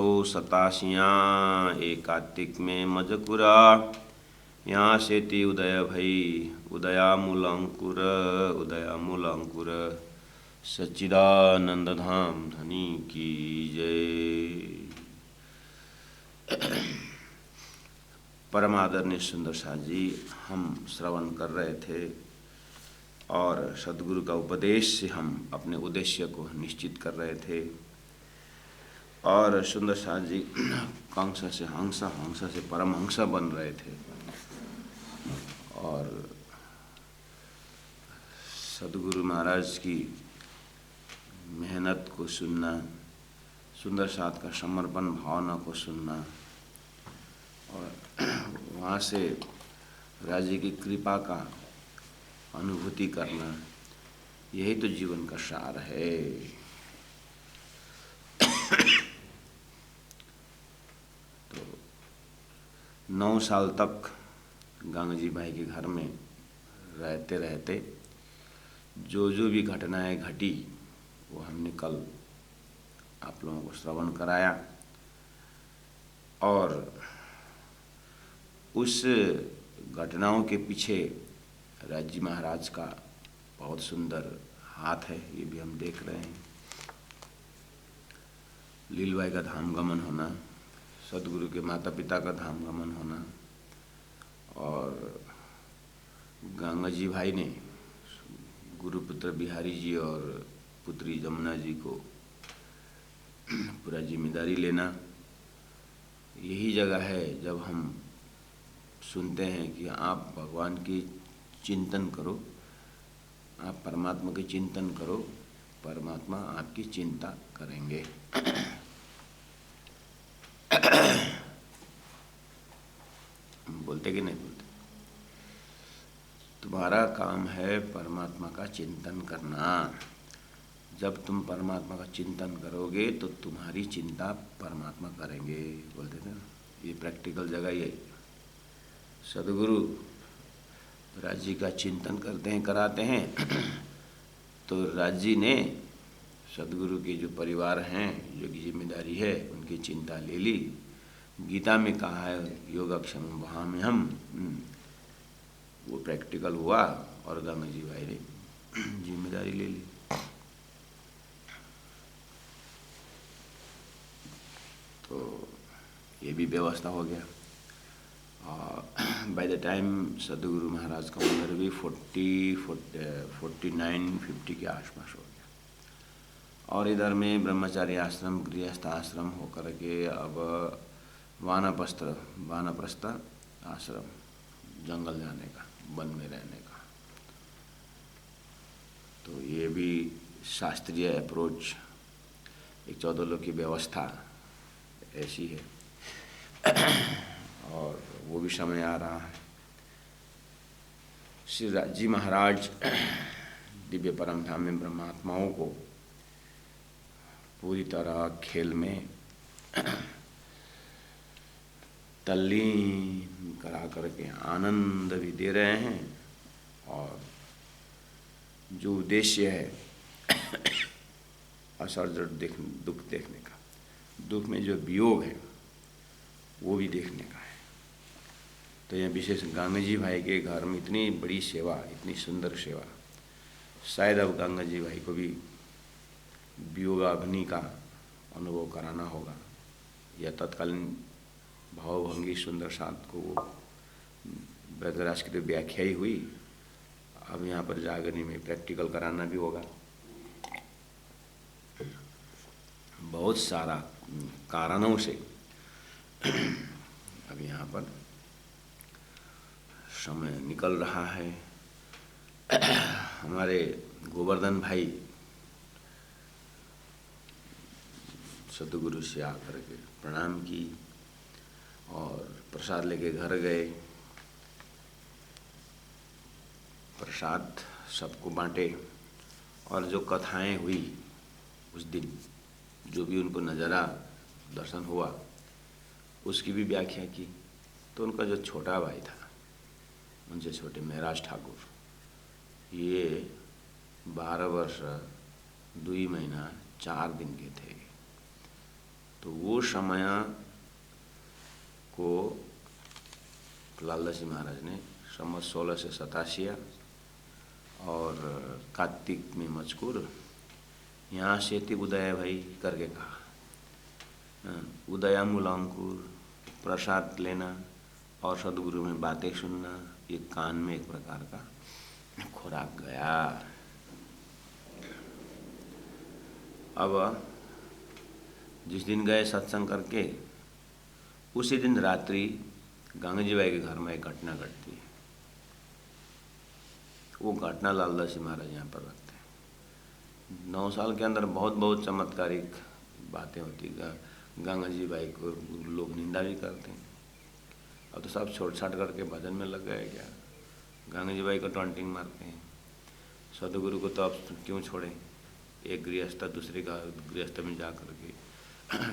ओ सतासियाँ एक कार्तिक में मजकुरा, यहाँ से ती उदय भई उदयामूल अंकुर सच्चिदानंद धाम धनी की जय। परम आदरणीय सुंदर साथ जी, हम श्रवण कर रहे थे और सदगुरु का उपदेश से हम अपने उद्देश्य को निश्चित कर रहे थे। और सुंदर साथ जी कंस से हंसा, हंसा से परमहंसा बन रहे थे। और सदगुरु महाराज की मेहनत को सुनना, सुंदर साथ का समर्पण भावना को सुनना और वहाँ से राज्य की कृपा का अनुभूति करना, यही तो जीवन का सार है। तो 9 साल तक गंगा जी भाई के घर में रहते रहते जो जो भी घटनाएं घटी वो हमने कल आप लोगों को श्रवण कराया। और उस घटनाओं के पीछे राज्य महाराज का बहुत सुंदर हाथ है, ये भी हम देख रहे हैं। लीलबाई का धाम गमन होना, सदगुरु के माता पिता का धाम गमन होना और गंगा जी भाई ने गुरुपुत्र बिहारी जी और पुत्री जमुना जी को पूरा जिम्मेदारी लेना, यही जगह है जब हम सुनते हैं कि आप भगवान की चिंतन करो, आप परमात्मा की चिंतन करो, परमात्मा आपकी चिंता करेंगे। बोलते कि नहीं बोलते? तुम्हारा काम है परमात्मा का चिंतन करना। जब तुम परमात्मा का चिंतन करोगे तो तुम्हारी चिंता परमात्मा करेंगे। बोलते थे ना, ये प्रैक्टिकल जगह ये। सदगुरु राजी का चिंतन करते हैं, कराते हैं तो राजी ने सदगुरु के जो परिवार हैं, जो की जिम्मेदारी है, उनकी चिंता ले ली। गीता में कहा है योगक्षम वहाँ में हम, वो प्रैक्टिकल हुआ और गंगा जी भाई ने जिम्मेदारी ले ली। तो ये भी व्यवस्था हो गया। बाय द टाइम सदगुरु महाराज का उम्र भी 49-50 के आसपास हो गया। और इधर में ब्रह्मचारी आश्रम, गृहस्थ आश्रम होकर के अब वानप्रस्थ आश्रम, जंगल जाने का, वन में रहने का। तो ये भी शास्त्रीय अप्रोच, एक 14 लोग की व्यवस्था ऐसी है। और वो भी समय आ रहा है। श्री राजी महाराज दिव्य परम धाम में ब्रह्मात्माओं को पूरी तरह खेल में तल्लीन करा करके आनंद भी दे रहे हैं। और जो उद्देश्य है असर्जट दुख देखने का, दुख में जो वियोग है वो भी देखने का है। तो यह विशेष गंगा जी भाई के घर में इतनी बड़ी सेवा, इतनी सुंदर सेवा, शायद अब गंगा जी भाई को भी वियोगाग्नि का अनुभव कराना होगा। या तत्कालीन भावभंगी सुंदर साथ को वो ब्रजराज की तो व्याख्या ही हुई, अब यहाँ पर जागरणी में प्रैक्टिकल कराना भी होगा। बहुत सारा कारणों से अब यहाँ पर समय निकल रहा है। हमारे गोवर्धन भाई सदगुरु से आकर के प्रणाम की और प्रसाद लेके घर गए। प्रसाद सबको बांटे और जो कथाएं हुई उस दिन, जो भी उनको नज़ारा दर्शन हुआ, उसकी भी व्याख्या की। तो उनका जो छोटा भाई था, उनसे छोटे महराज ठाकुर, ये 12 वर्ष 2 महीना 4 दिन के थे। तो वो समय को लाला जी महाराज ने संवत 1687 और कार्तिक में मजकूर यहाँ शेति उदय भाई करके कहा। उदयामूलांकुर, प्रसाद लेना और सदगुरु में बातें सुनना, ये कान में एक प्रकार का खुराक गया। अब जिस दिन गए सत्संग करके, उसी दिन रात्रि गंगा जी बाई के घर में एक घटना घटती है। वो घटना लालदास जी महाराज यहाँ पर रखते हैं। 9 साल के अंदर बहुत बहुत चमत्कारिक बातें होती। गंगा जी बाई को लोग निंदा भी करते हैं। अब तो सब छोड़ छाट करके भजन में लग गए क्या। गंगा जी बाई को टॉन्टिंग मारते हैं। सदगुरु को तो अब क्यों छोड़ें। एक गृहस्थ दूसरे का गृहस्थ में जा करके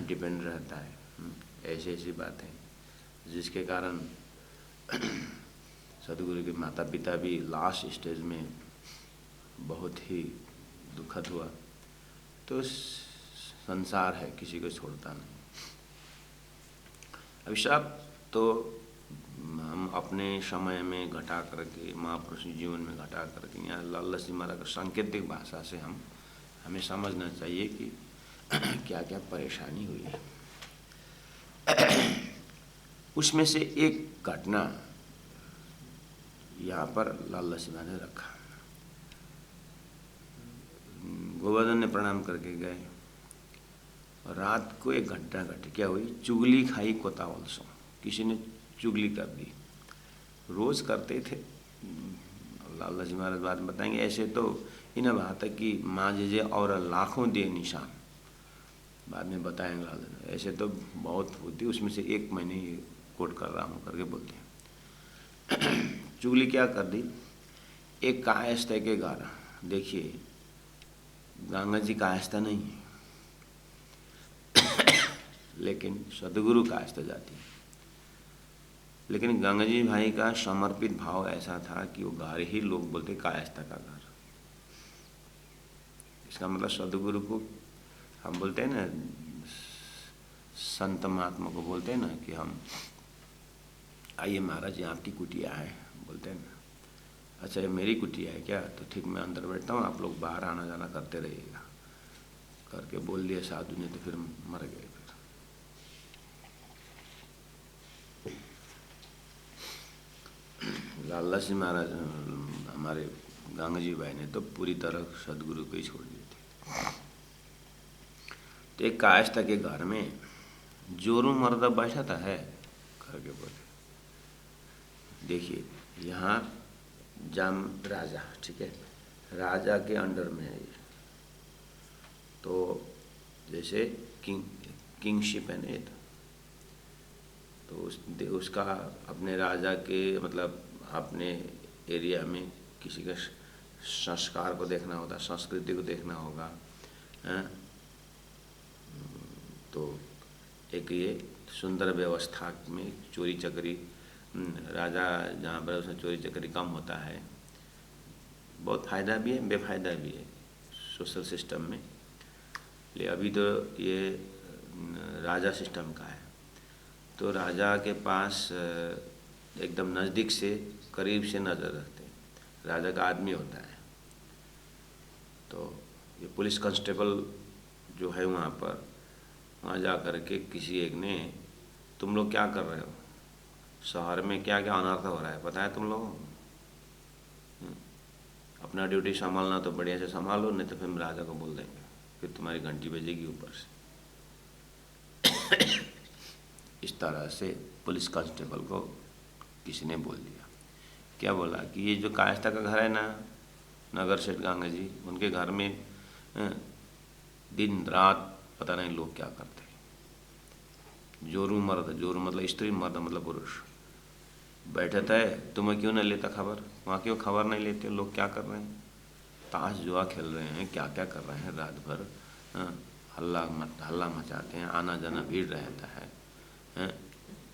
डिपेंड रहता है। ऐसी ऐसी बातें जिसके कारण सदगुरु के माता पिता भी लास्ट स्टेज में बहुत ही दुखद हुआ। तो संसार है, किसी को छोड़ता नहीं। अभिशाप तो हम अपने समय में घटा करके, महापुरुष जीवन में घटा करके, यहाँ लाला जी महाराज का सांकेतिक भाषा से हमें समझना चाहिए कि क्या क्या परेशानी हुई है। उसमें से एक घटना यहाँ पर लाला जी महाराज ने रखा। गोवर्धन ने प्रणाम करके गए। रात को एक घटना घटी। क्या हुई? चुगली खाई कोतावल सो। किसी ने चुगली कर दी। रोज करते थे। लाला जी महाराज बात बताएंगे। ऐसे तो इन बात कि माँ जे और लाखों दे निशान, बाद में बताएंगे लाला। ऐसे तो बहुत होती, उसमें से एक मैंने कोट कर रहा हूँ करके बोलते हैं। चुगली क्या कर दी? एक कायस्थ के घर, देखिए गंगा जी कायस्थ नहीं है, लेकिन सदगुरु कायस्थ जाती है। लेकिन गंगा जी भाई का समर्पित भाव ऐसा था कि वो घर ही लोग बोलते कायस्थ का घर। इसका मतलब सदगुरु को हम बोलते हैं ना, संत महात्मा को बोलते हैं ना कि हम आइए महाराज यहाँ आपकी कुटिया है, बोलते हैं ना। अच्छा ये मेरी कुटिया है क्या? तो ठीक, मैं अंदर बैठता हूँ, आप लोग बाहर आना जाना करते रहिएगा करके बोल दिया साधु ने। तो फिर मर गए। लाला जी महाराज हमारे गंगा जी भाई ने तो पूरी तरह सदगुरु को ही छोड़ दिए थे। तो एक कायस्थ के घर में जोरू मर्द बैठा था है करके बोले। देखिए यहाँ जाम राजा, ठीक है, राजा के अंडर में है ये। तो जैसे किंगशिप है ना, तो उसका अपने राजा के मतलब अपने एरिया में किसी का संस्कार को देखना होता, संस्कृति को देखना होगा, हैं? तो एक ये सुंदर व्यवस्था में चोरी चकरी, राजा जहाँ पर उसमें चोरी चकरी कम होता है। बहुत फ़ायदा भी है, बेफ़ायदा भी है सोशल सिस्टम में। ले अभी तो ये राजा सिस्टम का है। तो राजा के पास एकदम नज़दीक से, करीब से नज़र रखते हैं। राजा का आदमी होता है। तो ये पुलिस कांस्टेबल जो है वहाँ पर, वहाँ जा कर के किसी एक ने, तुम लोग क्या कर रहे हो, शहर में क्या क्या अनर्थ हो रहा है पता है तुम लोगों को? अपना ड्यूटी संभालना तो बढ़िया से संभालो, नहीं तो फिर हम राजा को बोल देंगे, फिर तुम्हारी घंटी बजेगी ऊपर से। इस तरह से पुलिस कांस्टेबल को किसी ने बोल दिया। क्या बोला कि ये जो कायस्था का घर है ना, नगर सेठ गंगा जी, उनके घर में दिन रात पता नहीं लोग क्या करते। जोरू मर्द, जोरू मतलब स्त्री, मर्द मतलब पुरुष, बैठे थे। तुम्हें क्यों नहीं लेता खबर? वहाँ क्यों खबर नहीं लेते लोग क्या कर रहे हैं? ताश जुआ खेल रहे हैं, क्या क्या कर रहे हैं रात भर, हल्ला मचाते हैं, आना जाना भीड़ रहता है,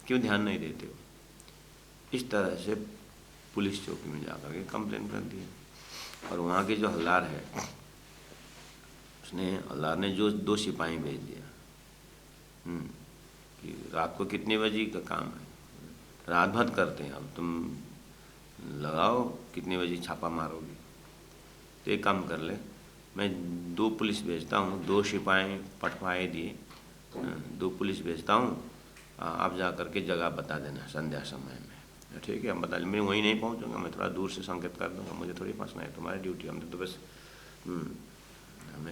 क्यों ध्यान नहीं देते हो? इस तरह से पुलिस चौकी में जाकर के कंप्लेन कर दिया। और वहाँ के जो हल्लार है, हल्लार ने जो 2 सिपाही भेज दिया। कि रात को कितने बजे का काम है, रात भर करते हैं। अब तुम लगाओ कितने बजे छापा मारोगे। तो एक काम कर ले, मैं 2 पुलिस भेजता हूँ, 2 सिपाही पटवाए दिए, 2 पुलिस भेजता हूँ, आप जा करके जगह बता देना संध्या समय में। ठीक है, हम बता दें, मैं वहीं नहीं पहुँचूँगा, मैं थोड़ा दूर से संकेत कर दूँगा, मुझे थोड़ी पहुँचना है, तुम्हारी ड्यूटी। हमें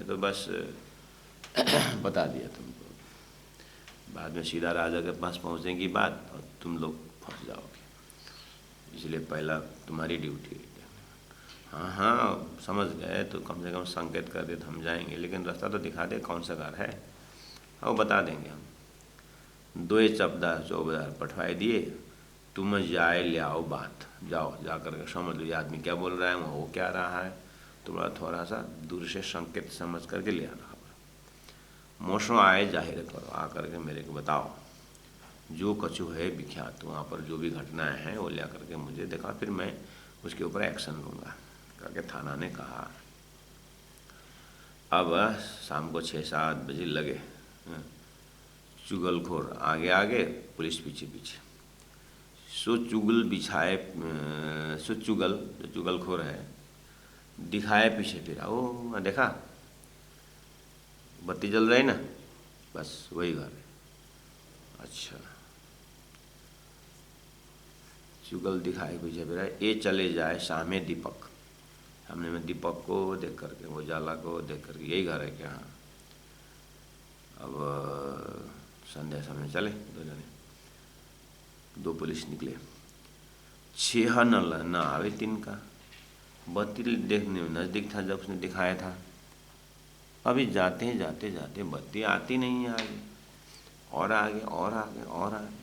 तो बस बता दिया तुमको, बाद में सीधा राजा के पास पहुँचने की बात और तुम लोग फंस जाओगे, इसलिए पहला तुम्हारी ड्यूटी है। हाँ हाँ समझ गए, तो कम से कम संकेत कर दे तो हम जाएंगे, लेकिन रास्ता तो दिखा दे कौन सा घर है। हाँ वो बता देंगे हम। 2 चौबदार पठवाए दिए, तुम जाए ले आओ बात, जाओ जा कर समझ लो ये आदमी क्या बोल रहा है, वहाँ वो क्या रहा है, तुम्हारा थोड़ा सा दूर से संकेत समझ करके ले आना होगा। मोशो आए जाहिर करो, आ करके मेरे को बताओ जो कछु है विख्यात, वहाँ पर जो भी घटनाएं हैं वो ले करके मुझे देखा, फिर मैं उसके ऊपर एक्शन लूँगा करके थाना ने कहा। अब शाम को 6-7 बजे लगे, चुगलखोर आगे आगे, पुलिस पीछे पीछे। सो चुगल बिछाए, सो चुगल जो चुगलखोर है दिखाए पीछे फिरा, ओ देखा बत्ती जल रही ना, बस वही घर है। अच्छा, चुगल दिखाए पीछे फिरा, ये चले जाए सामने दीपक, हमने में दीपक को देख करके, वो जाला को देख करके, यही घर है क्या। अब संध्या समय चले 2 जने, 2 पुलिस निकले, 6 न आवे 3 का, बत्ती देखने में नज़दीक था जब उसने दिखाया था। अभी जाते जाते जाते बत्ती आती नहीं है आगे, और आगे और आगे और आगे,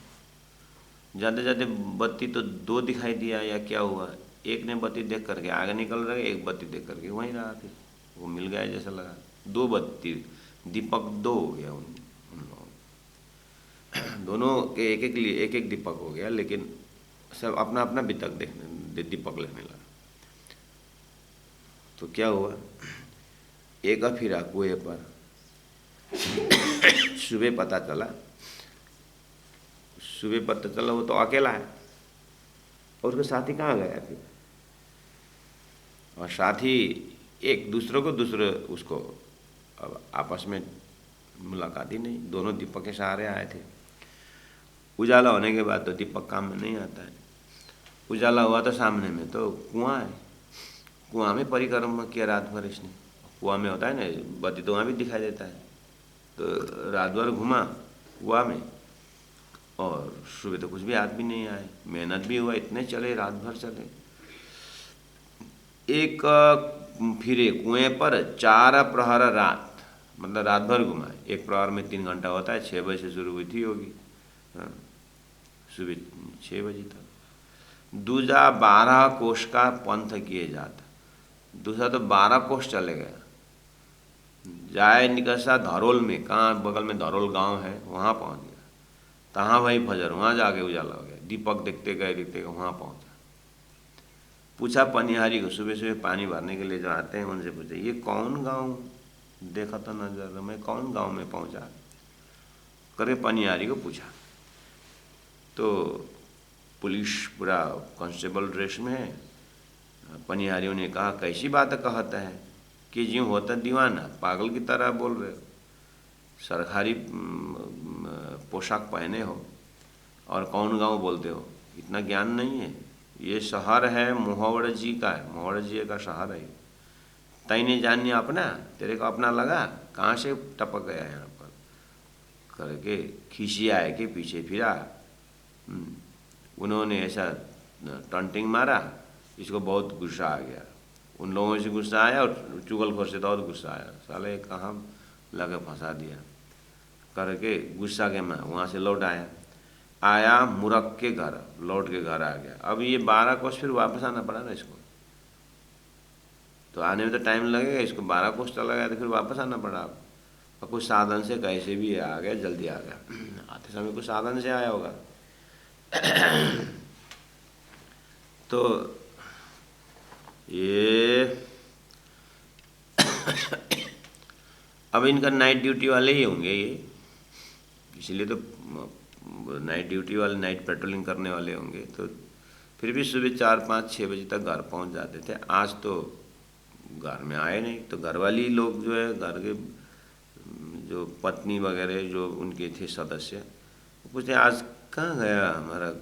जाते जाते बत्ती तो 2 दिखाई दिया, या क्या हुआ, एक ने बत्ती देख करके आगे निकल रहा है, एक बत्ती देख करके वहीं रहा, फिर वो मिल गया जैसा लगा। 2 बत्ती, दीपक 2 हो गया उन लोगों, दोनों के एक एक दीपक हो गया, लेकिन सब अपना अपना दीपक लेने लगा। तो क्या हुआ, एक फिरा कुएं पर, सुबह पता चला वो तो अकेला है, और उसका साथी कहाँ गया फिर, और साथी एक दूसरे उसको अब आपस में मुलाकात ही नहीं, दोनों दीपक के सहारे आए थे। उजाला होने के बाद तो दीपक काम में नहीं आता है, उजाला हुआ तो सामने में तो कुआं है, कुआं में परिक्रमा किया रात भर इसने, कुआं में होता है ना बत्ती, तो वहाँ भी दिखाई देता है, तो रात भर घुमा कुआं में, और सुबह तो कुछ भी आदमी नहीं आए, मेहनत भी हुआ, इतने चले रात भर चले, एक फिरे कुएं पर 4 प्रहर रात, मतलब रात भर घुमाए, एक प्रहर में 3 घंटा होता है, 6 बजे से शुरू हुई थी होगी, सुबह 6 बजे तक। दूजा 12 कोष का पंथ किए जाता, दूसरा तो 12 कोष चले गया, जाए निकसा धरोल में, कहाँ बगल में धरोल गांव है, वहाँ पहुँच गया, तहाँ भाई फजर, वहाँ जाके उजाला हो गया, दीपक देखते गए वहाँ पहुँचा। पूछा पनिहारी को, सुबह सुबह पानी भरने के लिए जो आते हैं उनसे पूछा, ये कौन गांव देखा था नजर, मैं कौन गांव में पहुँचा, करे पनिहारी को पूछा। तो पुलिस पूरा कांस्टेबल ड्रेस में है, पनिहारियों ने कहा कैसी बात कहता है कि जी होता दीवाना, पागल की तरह बोल रहे हो, सरकारी पोशाक पहने हो और कौन गांव बोलते हो, इतना ज्ञान नहीं है, ये शहर है मोहवड़ जी का है, मोहवड़ जी का शहर है, तैने जानिए अपना, तेरे को अपना लगा, कहाँ से टपक गया यहाँ पर करके खींची आए के पीछे फिरा। उन्होंने ऐसा टंटिंग मारा, इसको बहुत गुस्सा आ गया, उन लोगों से गुस्सा आया और चुगलखोर से तो और गुस्सा आया, साले कहाँ लगे फंसा दिया करके गुस्सा के मैं वहाँ से लौट आया मुरक के घर, लौट के घर आ गया। अब ये 12 कोस फिर वापस आना पड़ा ना इसको, तो आने में तो टाइम लगेगा, इसको 12 कोस चला गया तो फिर वापस आना पड़ा। अब कुछ साधन से कैसे भी आ गया, जल्दी आ गया, आते समय कुछ साधन से आया होगा। तो ये अब इनका नाइट ड्यूटी वाले ही होंगे, ये इसीलिए तो नाइट ड्यूटी वाले नाइट पेट्रोलिंग करने वाले होंगे, तो फिर भी सुबह 4, 5, 6 बजे तक घर पहुंच जाते थे। आज तो घर में आए नहीं, तो घर वाली लोग जो है, घर के जो पत्नी वगैरह जो उनके थे सदस्य, वो पूछते आज कहाँ गया हमारा,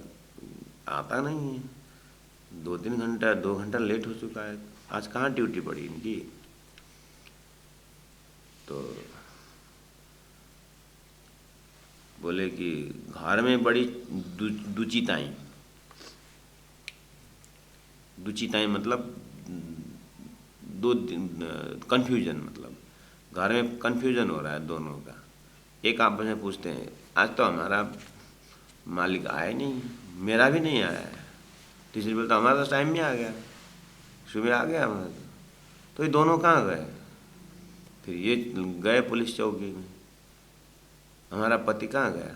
आता नहीं है, 2-3 घंटा 2 घंटा लेट हो चुका है, आज कहाँ ड्यूटी पड़ी इनकी। तो बोले कि घर में बड़ी दुचिताएं, दुचिताएं मतलब दो कन्फ्यूजन, मतलब घर में कन्फ्यूजन हो रहा है दोनों का। एक आपस में पूछते हैं आज तो हमारा मालिक आया नहीं, मेरा भी नहीं आया है। तीसरी बोलता हमारा तो टाइम में आ गया, सुबह आ गया हमारा, तो ये दोनों कहाँ गए। फिर ये गए पुलिस चौकी में, हमारा पति कहाँ गया,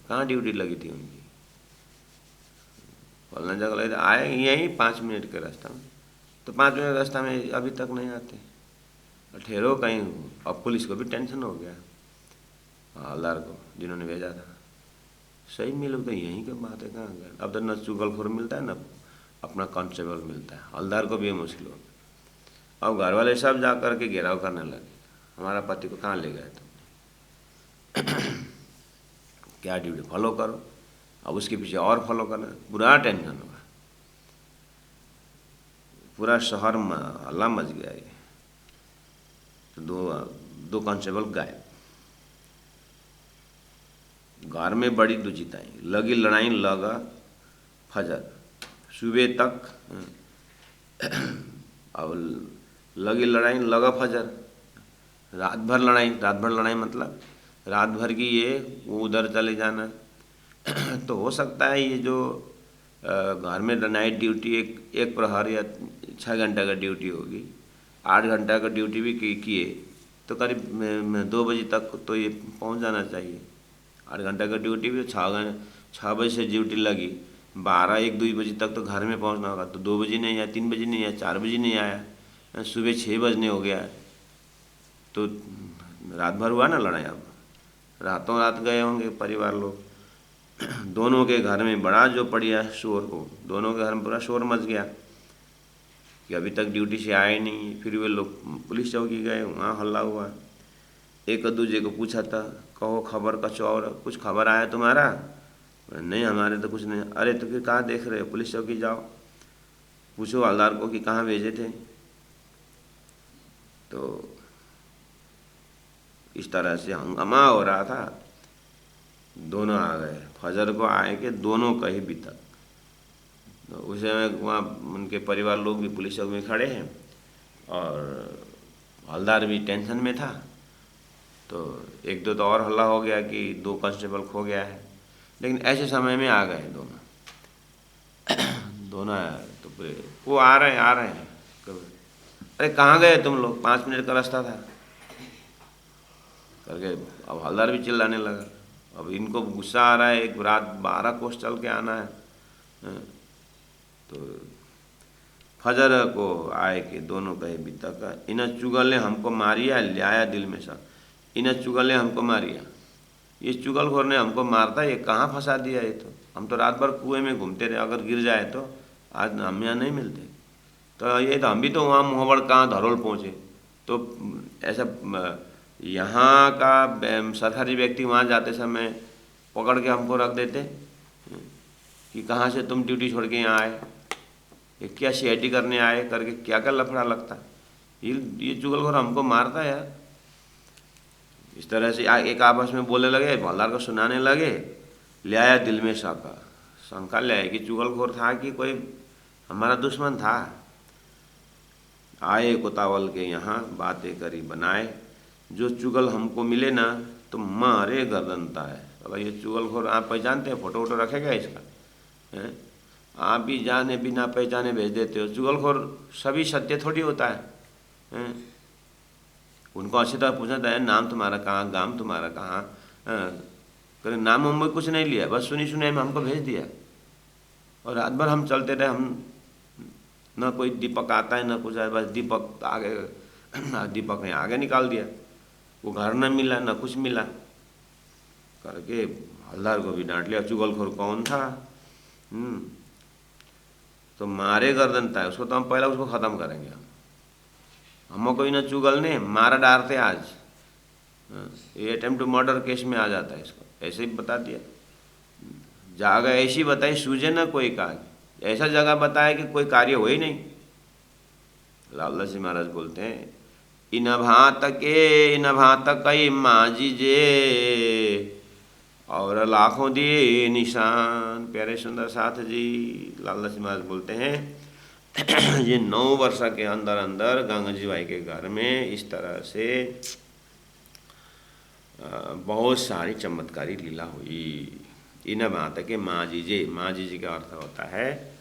कहाँ ड्यूटी लगी थी उनकी, फलना जगह लगे आए यहीं 5 मिनट के रास्ता में, तो 5 मिनट रास्ता में अभी तक नहीं आते, ठहरो कहीं। अब पुलिस को भी टेंशन हो गया, हवलदार को जिन्होंने भेजा था, सही मिलो तो यहीं की बात है, कहाँ गए। अब तो न चुगलखोर मिलता है, न अपना कांस्टेबल मिलता है, हवलदार को भी मुश्किल हो गया। अब घर वाले सब जा कर के घेराव करने लगे, हमारा पति को कहाँ ले गए तुमने क्या ड्यूटी फॉलो करो, अब उसके पीछे और फॉलो करना, पूरा टेंशन हुआ, पूरा शहर में हल्ला मच गया। ये तो दो कांस्टेबल गायब। घर में बड़ी दुचिताएं, लगी लड़ाई लगा फजर, सुबह तक अब लगी लड़ाई लगा फजर, रात भर लड़ाई। रात भर लड़ाई मतलब रात भर की ये वो उधर चले जाना। तो हो सकता है ये जो घर में नाइट ड्यूटी एक प्रहर या 6 घंटा का ड्यूटी होगी, 8 घंटा का ड्यूटी भी किए तो करीब 2 बजे तक तो ये पहुंच जाना चाहिए। 8 घंटा का ड्यूटी भी 6 बजे से ड्यूटी लगी, 12, 1, 2 बजे तक तो घर में पहुंचना होगा, तो 2 बजे नहीं आया, 3 बजे नहीं आया, 4 बजे नहीं आया, सुबह 6 बजने हो गया, तो रात भर हुआ ना लड़ाई। अब रातों रात गए होंगे परिवार लोग। दोनों के घर में बड़ा जो पड़िया शोर हो, दोनों के घर में पूरा शोर मच गया कि अभी तक ड्यूटी से आए नहीं। फिर वे लोग पुलिस चौकी गए, वहाँ हल्ला हुआ। एक दूसरे को पूछा था, कहो खबर कुछ और, कुछ खबर आया तुम्हारा? नहीं हमारे तो कुछ नहीं। अरे तो फिर कहाँ देख रहे हो, पुलिस चौकी जाओ, पूछो हवलदार को कि कहाँ भेजे थे। तो इस तरह से हंगामा हो रहा था। दोनों आ गए, फजर को आए के दोनों कहीं भी तक। तो उस समय वहाँ उनके परिवार लोग भी पुलिस चौकी में खड़े हैं और हवलदार भी टेंशन में था। तो एक दो तो और हल्ला हो गया कि 2 कांस्टेबल खो गया है, लेकिन ऐसे समय में आ गए दोनों। दोनों आया तो वो आ रहे हैं। अरे कहाँ गए तुम लोग, 5 मिनट का रास्ता था करके। अब हवलदार भी चिल्लाने लगा। अब इनको गुस्सा आ रहा है, एक रात 12 कोस चल के आना है। तो फजर को आए कि दोनों कहे बीता का, इन्हें चुगल ने हमको मारिया, ले आया दिल में सा। इन्हें चुगल ने हमको मारिया, ये चुगलखोर ने हमको मारता, ये कहाँ फंसा दिया। ये तो हम तो रात भर कुएं में घूमते रहे, अगर गिर जाए तो आज हम यहाँ नहीं मिलते। तो ये तो हम भी तो वहाँ मुहबड़ कहाँ धरोल पहुँचे। तो ऐसा यहाँ का सरकारी व्यक्ति वहाँ जाते समय पकड़ के हमको रख देते कि कहाँ से तुम ड्यूटी छोड़ के यहाँ आए, ये क्या सीआईडी करने आए करके क्या क्या लफड़ा लगता। ये चुगलखोर हमको मारता यार। इस तरह से एक आपस में बोलने लगे, हवलदार को सुनाने लगे। ले आया दिल में शंका ले आया कि चुगलखोर था कि कोई हमारा दुश्मन था। आए कोतावल के यहाँ बातें करी बनाए, जो चुगल हमको मिले ना तो मारे गर्दनता है। अगर ये चुगलखोर आप पहचानते हैं, फोटो वोटो रखेगा इसका है? आप भी जाने बिना पहचाने भेज देते हो। चुगलखोर सभी सत्य थोड़ी होता है? उनको अच्छी तरह पूछना था, नाम तुम्हारा कहाँ, गांव तुम्हारा कहाँ, कभी नाम हम कुछ नहीं लिया, बस सुनी सुनाई में हमको भेज दिया। और रात भर हम चलते रहे, हम न कोई दीपक आता है न कुछ है, बस दीपक आगे दीपक ने आगे निकाल दिया। वो घर न मिला न कुछ मिला। करके हवलदार को भी डांट लिया, चुगलखोर कौन था। तो मारे गर्दन था उसको, तो हम पहला उसको ख़त्म करेंगे। हम कोई ना चुगलने मारा डालते आज, ये अटेम्प्ट टू मर्डर केस में आ जाता है इसको, ऐसे ही बता दिया। जगह ऐसी बताई सूझे ना कोई काज, ऐसा जगह बताया कि कोई कार्य हो ही नहीं। लाला जी महाराज बोलते हैं, इन भात कई माजी जे और लाखों दिए निशान। प्यारे सुंदर साथ जी, लाला जी महाराज बोलते हैं ये 9 वर्ष के अंदर अंदर गंगा जी भाई के घर में इस तरह से बहुत सारी चमत्कारी लीला हुई। इन बात के माँ जी का अर्थ होता है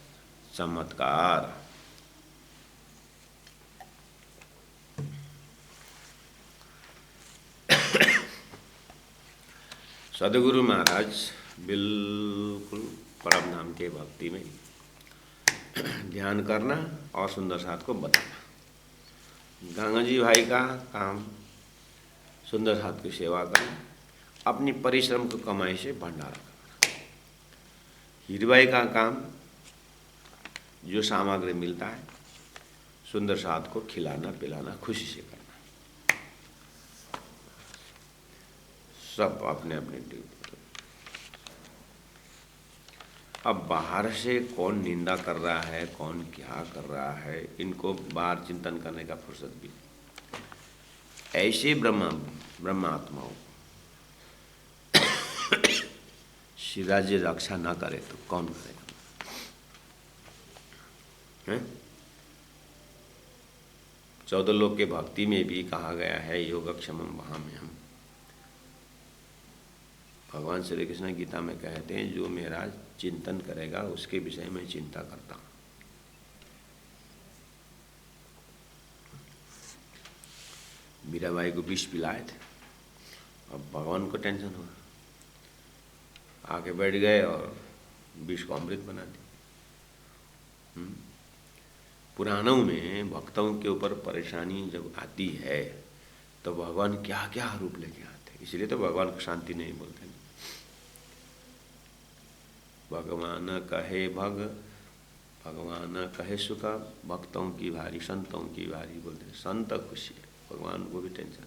चमत्कार। सदगुरु महाराज बिल्कुल परम धाम के भक्ति में ध्यान करना और सुंदर साथ को बताना। गंगा जी भाई का काम सुंदर साथ की सेवा करना, अपनी परिश्रम की कमाई से भंडारा करना। हीरबाई का काम जो सामग्री मिलता है सुंदर साथ को खिलाना पिलाना, खुशी से करना। सब अपने अपने ड्यूटी। अब बाहर से कौन निंदा कर रहा है, कौन क्या कर रहा है, इनको बाहर चिंतन करने का फुर्सत भी। ऐसे ब्रह्मात्माओं श्री राज्य रक्षा ना करे तो कौन करेगा? हैं? 14 लोक के भक्ति में भी कहा गया है योगक्षेमम वहाम्यहम्। भगवान श्री कृष्ण गीता में कहते हैं जो मेरा चिंतन करेगा उसके विषय में चिंता करता हूं। मीराबाई को विष पिलाए थे, अब भगवान को टेंशन हुआ, आके बैठ गए और विष को अमृत बना दिया। पुराणों में भक्तों के ऊपर परेशानी जब आती है तो भगवान क्या क्या रूप लेके आते हैं, इसलिए तो भगवान को शांति नहीं बोलते। भगवान कहे सुख, भक्तों की भारी संतों की भारी बोलते हैं। संत खुशी है, भगवान को भी टेंशन।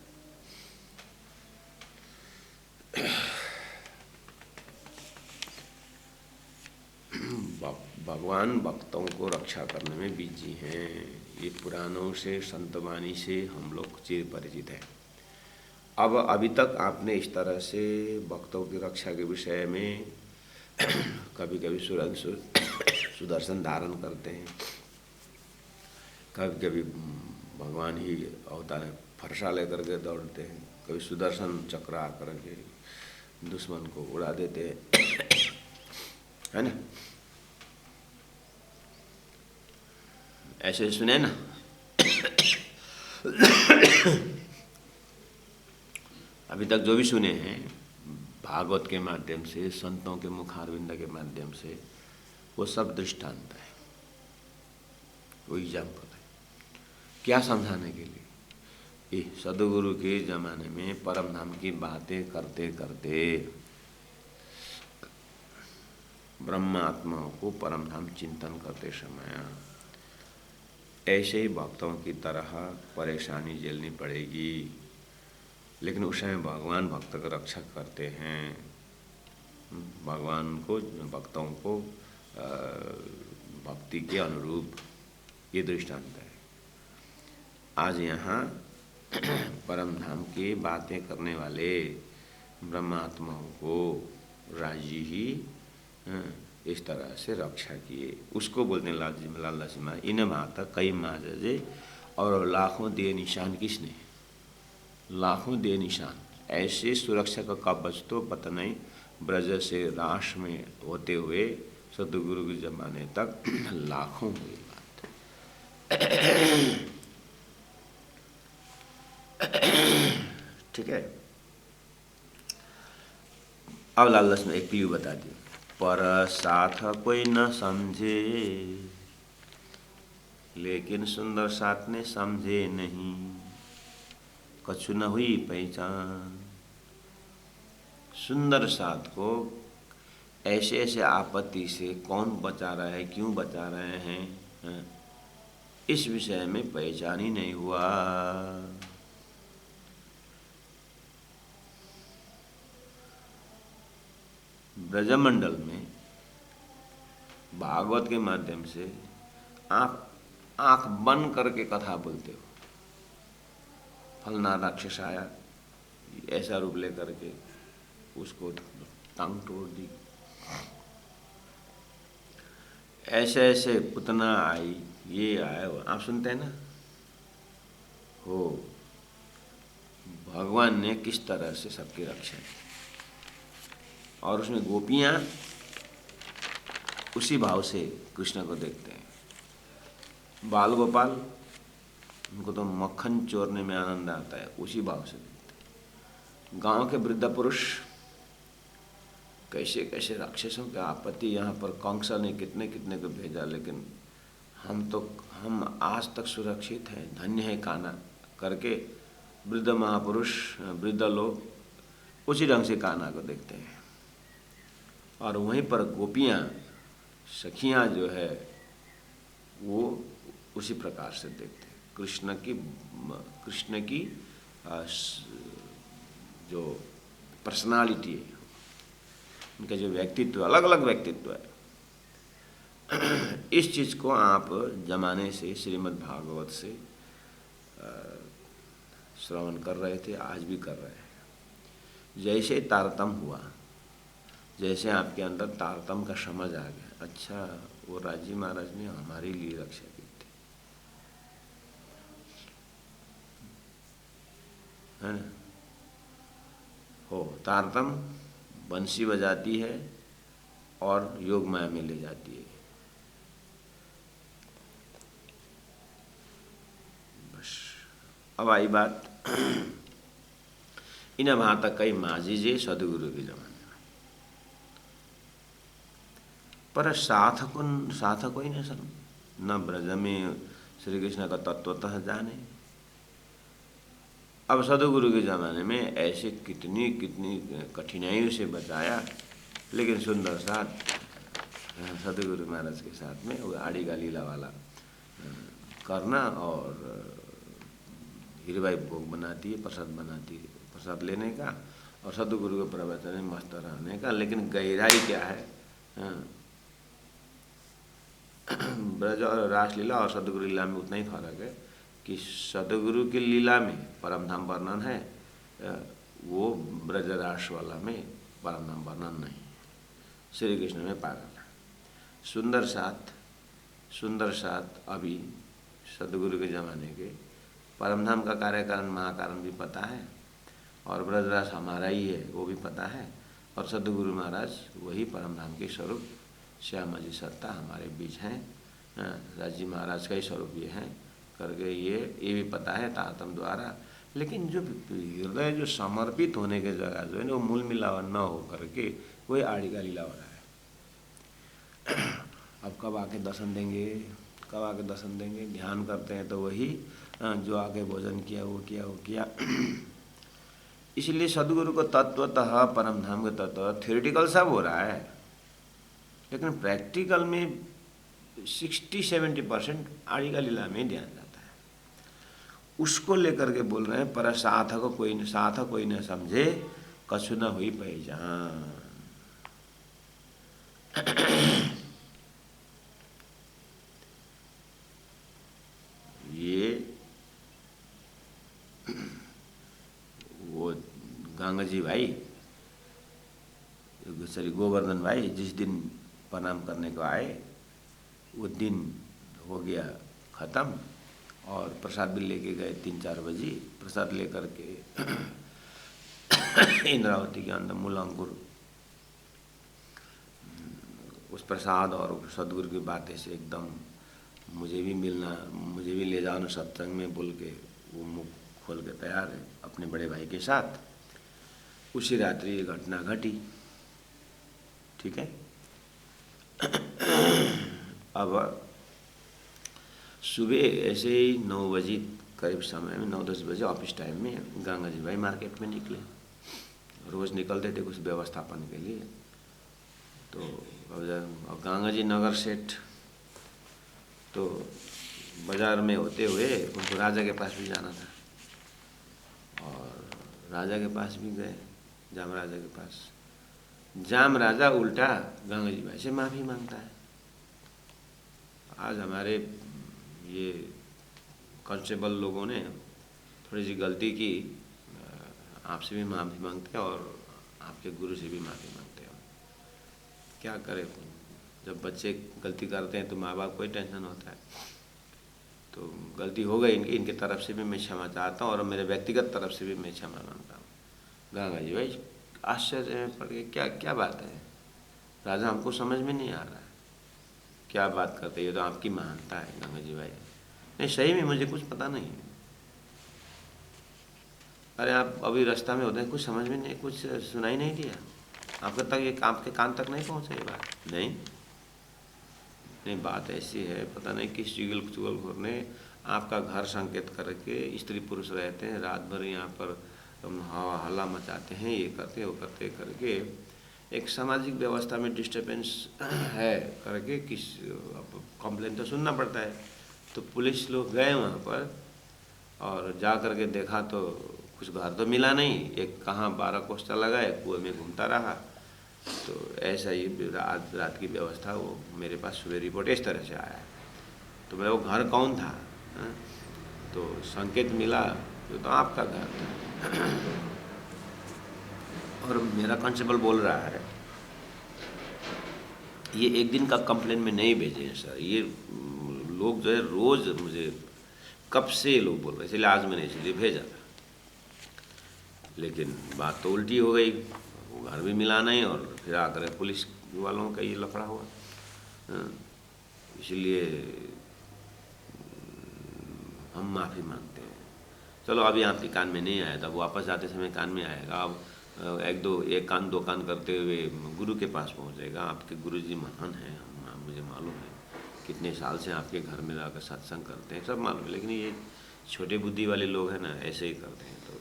भगवान भक्तों को रक्षा करने में बिजी हैं। ये पुराणों से संतवाणी से हम लोग चिर परिचित हैं। अब अभी तक आपने इस तरह से भक्तों की रक्षा के विषय में कभी कभी सुदर्शन धारण करते हैं, कभी कभी भगवान ही अवतार फरसा लेकर के दौड़ते हैं, कभी सुदर्शन चक्र आकर के दुश्मन को उड़ा देते हैं, है ना? ऐसे सुने ना? अभी तक जो भी सुने हैं भागवत के माध्यम से, संतों के मुखारविंद के माध्यम से, वो सब दृष्टांत है, वो एग्जाम्पल है। क्या समझाने के लिए? ये सदगुरु के जमाने में परम धाम की बातें करते करते ब्रह्मात्माओं को परम धाम चिंतन करते समय ऐसे ही भक्तों की तरह परेशानी झेलनी पड़ेगी, लेकिन उस समय भगवान भक्त का रक्षा करते हैं। भगवान को भक्तों को भक्ति के अनुरूप ये दृष्टांत है। आज यहाँ परम धाम की बातें करने वाले ब्रह्मात्माओं को राजी ही इस तरह से रक्षा किए। उसको बोलते हैं लाला जी माँ, इन माता कई माजे और लाखों दे निशान। किसने? लाखों दे निशान। ऐसे सुरक्षा का कवच तो पता नहीं ब्रज से राष्ट्र में होते हुए सदगुरु के जमाने तक लाखों हुई बात। ठीक है। अब लालच में एक क्लू बता दी, पर साथ कोई न समझे, लेकिन सुंदर साथ ने समझे नहीं, कछु न हुई पहचान। सुंदर साथ को ऐसे ऐसे आपत्ति से कौन बचा रहा है, क्यों बचा रहे हैं, हाँ, इस विषय में पहचान ही नहीं हुआ। ब्रजमंडल में भागवत के माध्यम से आप आंख बंद करके कथा बोलते हो, फलना राक्षस आया, ऐसा रूप लेकर के उसको टांग तोड़ दी, ऐसे ऐसे पुतना आई, ये आया, आप सुनते हैं ना। हो भगवान ने किस तरह से सबकी रक्षा की, और उसमें गोपियां उसी भाव से कृष्ण को देखते हैं। बाल गोपाल, उनको तो मक्खन चोरने में आनंद आता है, उसी भाव से देखते हैं। गांव के वृद्ध पुरुष कैसे कैसे राक्षसों के आपत्ति, यहाँ पर कंसा ने कितने कितने को भेजा, लेकिन हम आज तक सुरक्षित हैं, धन्य है कान्हा करके वृद्ध महापुरुष, वृद्ध लोग उसी ढंग से कान्हा को देखते हैं। और वहीं पर गोपियाँ, सखियाँ जो है वो उसी प्रकार से देखते हैं। कृष्ण की जो पर्सनालिटी है, उनका जो व्यक्तित्व, अलग अलग व्यक्तित्व है, इस चीज़ को आप जमाने से श्रीमद् भागवत से श्रवण कर रहे थे, आज भी कर रहे हैं। जैसे तारतम्य हुआ, जैसे आपके अंदर तारतम्य का समझ आ गया, अच्छा वो राजी महाराज ने हमारे लिए रक्षा की थी, है ना। हो तारतम्य बंसी बजाती है और योग माया में ले जाती है। बस अब आई बात इन भात कई माझी जे सदगुरु के जमाने में, पर साथ कोई न सन, न ब्रज में श्री कृष्ण का तत्वतः जाने। अब सदगुरु के ज़माने में ऐसे कितनी कितनी कठिनाइयों से बचाया, लेकिन सुंदर साथ सदगुरु महाराज के साथ में वो आड़ी का लीला वाला करना, और हीरबाई भोग बनाती है, प्रसाद बनाती है, प्रसाद लेने का और सदगुरु के प्रवचन में मस्त रहने का। लेकिन गहराई क्या है, ब्रज और रासलीला और सदगुरु लीला में उतना ही फर्क है कि सदगुरु की लीला में परमधाम वर्णन है, वो ब्रजरास वाला में परमधाम वर्णन नहीं। श्री कृष्ण में पागल है। सुंदर साथ अभी सदगुरु के ज़माने के परमधाम का कार्यकारण महाकारण भी पता है, और ब्रजरास हमारा ही है वो भी पता है, और सदगुरु महाराज वही परमधाम के स्वरूप श्यामा जी सत्ता हमारे बीच हैं, राजी महाराज का ही स्वरूप ये हैं करके ये भी पता है तारतम्य द्वारा। लेकिन जो हृदय जो समर्पित होने के जगह जो है ना, वो मूल मिलावा न हो करके वही आड़ी का लीला हो रहा है। अब कब आके दर्शन देंगे, ध्यान करते हैं तो वही जो आके भोजन किया वो किया। इसलिए सदगुरु को तत्वतः परमधाम के तत्व थ्योरेटिकल सब हो रहा है, लेकिन प्रैक्टिकल में 60-70% आड़ी का लीला में ध्यान जाता है। उसको लेकर के बोल रहे हैं, पर साथ कोई न समझे, कछु न हुई पहचान। ये वो गंगाजी भाई, गोवर्धन भाई जिस दिन प्रणाम करने को आए, वो दिन हो गया ख़त्म, और प्रसाद भी लेके गए 3-4 बजे। प्रसाद लेकर के इंद्रावती के अंदर मूल अंकुर उस प्रसाद और सदगुरु की बातें से एकदम मुझे भी ले जाओ ना सत्संग में बोल के वो मुख खोल के तैयार है अपने बड़े भाई के साथ। उसी रात्रि ये घटना घटी, ठीक है। अब सुबह ऐसे ही 9 बजे करीब समय में, 9-10 बजे ऑफिस टाइम में गंगा जी भाई मार्केट में निकले। रोज़ निकलते थे कुछ व्यवस्थापन के लिए। तो अब गंगा जी नगर सेठ तो बाज़ार में होते हुए उनको राजा के पास भी जाना था, और राजा के पास भी गए, जाम राजा के पास। जाम राजा उल्टा गंगा जी भाई से माफ़ी मांगता है। आज हमारे ये कांस्टेबल लोगों ने थोड़ी सी गलती की, आपसे भी माफ़ी मांगते हैं और आपके गुरु से भी माफ़ी मांगते हैं। क्या करें, जब बच्चे गलती करते हैं तो माँ बाप को ही टेंशन होता है। तो गलती हो गई इनकी तरफ से भी मैं क्षमा चाहता हूँ, और मेरे व्यक्तिगत तरफ से भी मैं क्षमा मांगता हूँ। गंगा जी भाई आश्चर्य में पड़ गए, क्या क्या बात है राजा, हमको समझ में नहीं आ रहा है, क्या बात करते हैं, ये तो आपकी महानता है गंगा जी भाई। नहीं सही में मुझे कुछ पता नहीं। अरे आप अभी रास्ता में होते हैं, कुछ समझ में नहीं, कुछ सुनाई नहीं दिया आपके तक, ये आपके कान तक नहीं पहुँचा ये बात? नहीं बात ऐसी है, पता नहीं किस चुगलखोर ने आपका घर संकेत करके, स्त्री पुरुष रहते हैं रात भर यहाँ पर हवा हल्ला मचाते हैं, ये करते वो करते करके एक सामाजिक व्यवस्था में डिस्टर्बेंस है करके किस कंप्लेन तो सुनना पड़ता है। तो पुलिस लोग गए वहाँ पर और जा कर के देखा तो कुछ घर तो मिला नहीं, एक कहाँ 12 कोस चला गया, कुएं में घूमता रहा। तो ऐसा ही रात की व्यवस्था, वो मेरे पास सुबह रिपोर्ट इस तरह से आया है। तो मेरा वो घर कौन था, तो संकेत मिला तो आपका घर था। और मेरा कांस्टेबल बोल रहा है ये एक दिन का कंप्लेन में नहीं भेजे हैं सर, ये लोग जो है रोज़ मुझे कब से लोग बोल रहे, इसलिए आज मैंने इसलिए भेजा था। लेकिन बात तो उल्टी हो गई, वो घर भी मिला नहीं और फिर आकर पुलिस वालों का ये लफड़ा हुआ। इसलिए हम माफ़ी मांगते हैं। चलो अभी आपके कान में नहीं आया था, अब वापस जाते समय कान में आएगा। अब एक कान दो कान करते हुए गुरु के पास पहुंचेगा। आपके गुरु जी महान हैं, मुझे मालूम है, कितने साल से आपके घर में आकर सत्संग करते हैं, सब मालूम है। लेकिन ये छोटे बुद्धि वाले लोग हैं ना, ऐसे ही करते हैं, तो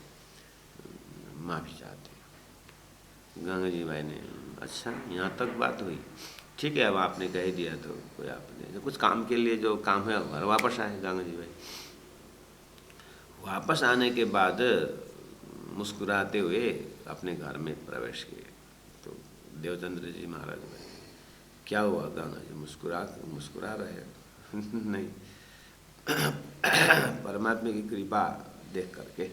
माफ़ी चाहते हैं। गंगा जी भाई ने, अच्छा यहाँ तक बात हुई, ठीक है अब आपने कह दिया तो कोई आपने कुछ काम के लिए जो काम है घर वापस आए। गंगा जी भाई वापस आने के बाद मुस्कुराते हुए अपने घर में प्रवेश किए। तो देवचंद्र जी महाराज भाई, क्या हुआ गंगा जी, मुस्कुरा रहे हैं? नहीं, परमात्मा की कृपा देख करके।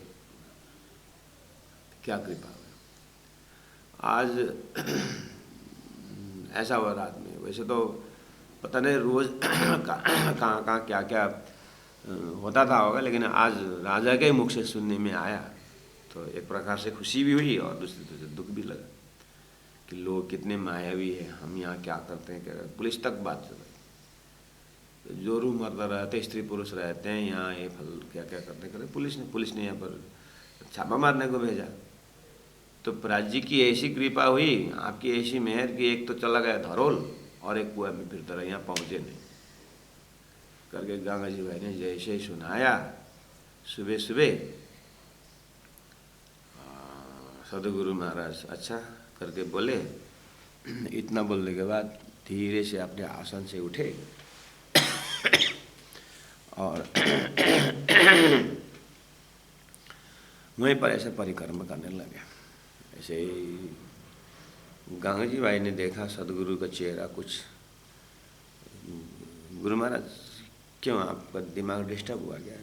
क्या कृपा है आज ऐसा हुआ रात में। वैसे तो पता नहीं रोज़ कहाँ क्या क्या होता था होगा, लेकिन आज राजा के मुख से सुनने में आया तो एक प्रकार से खुशी भी हुई और दूसरी तरह से दुख भी लगा कि लोग कितने मायावी हैं, हम यहाँ क्या करते हैं, क्या करते हैं। पुलिस तक बात चल रही, जोरू मर्द रहते, स्त्री पुरुष रहते हैं यहाँ, ये फल क्या क्या करते हैं। पुलिस ने यहाँ पर छापा मारने को भेजा। तो पराज जी की ऐसी कृपा हुई, आपकी ऐसी मेहर कि एक तो चला गया धरोल और एक कुएं में फिरता रहा, यहाँ पहुँचे नहीं करके। गंगा जी भाई ने जैसे ही सुनाया सुबह सुबह, सदगुरु महाराज अच्छा करके बोले। इतना बोलने के बाद धीरे से अपने आसन से उठे और वहीं पर ऐसे परिक्रमा करने लगे। ऐसे ही गंगा जी भाई ने देखा सदगुरु का चेहरा कुछ, गुरु महाराज क्यों आपका दिमाग डिस्टर्ब हुआ क्या?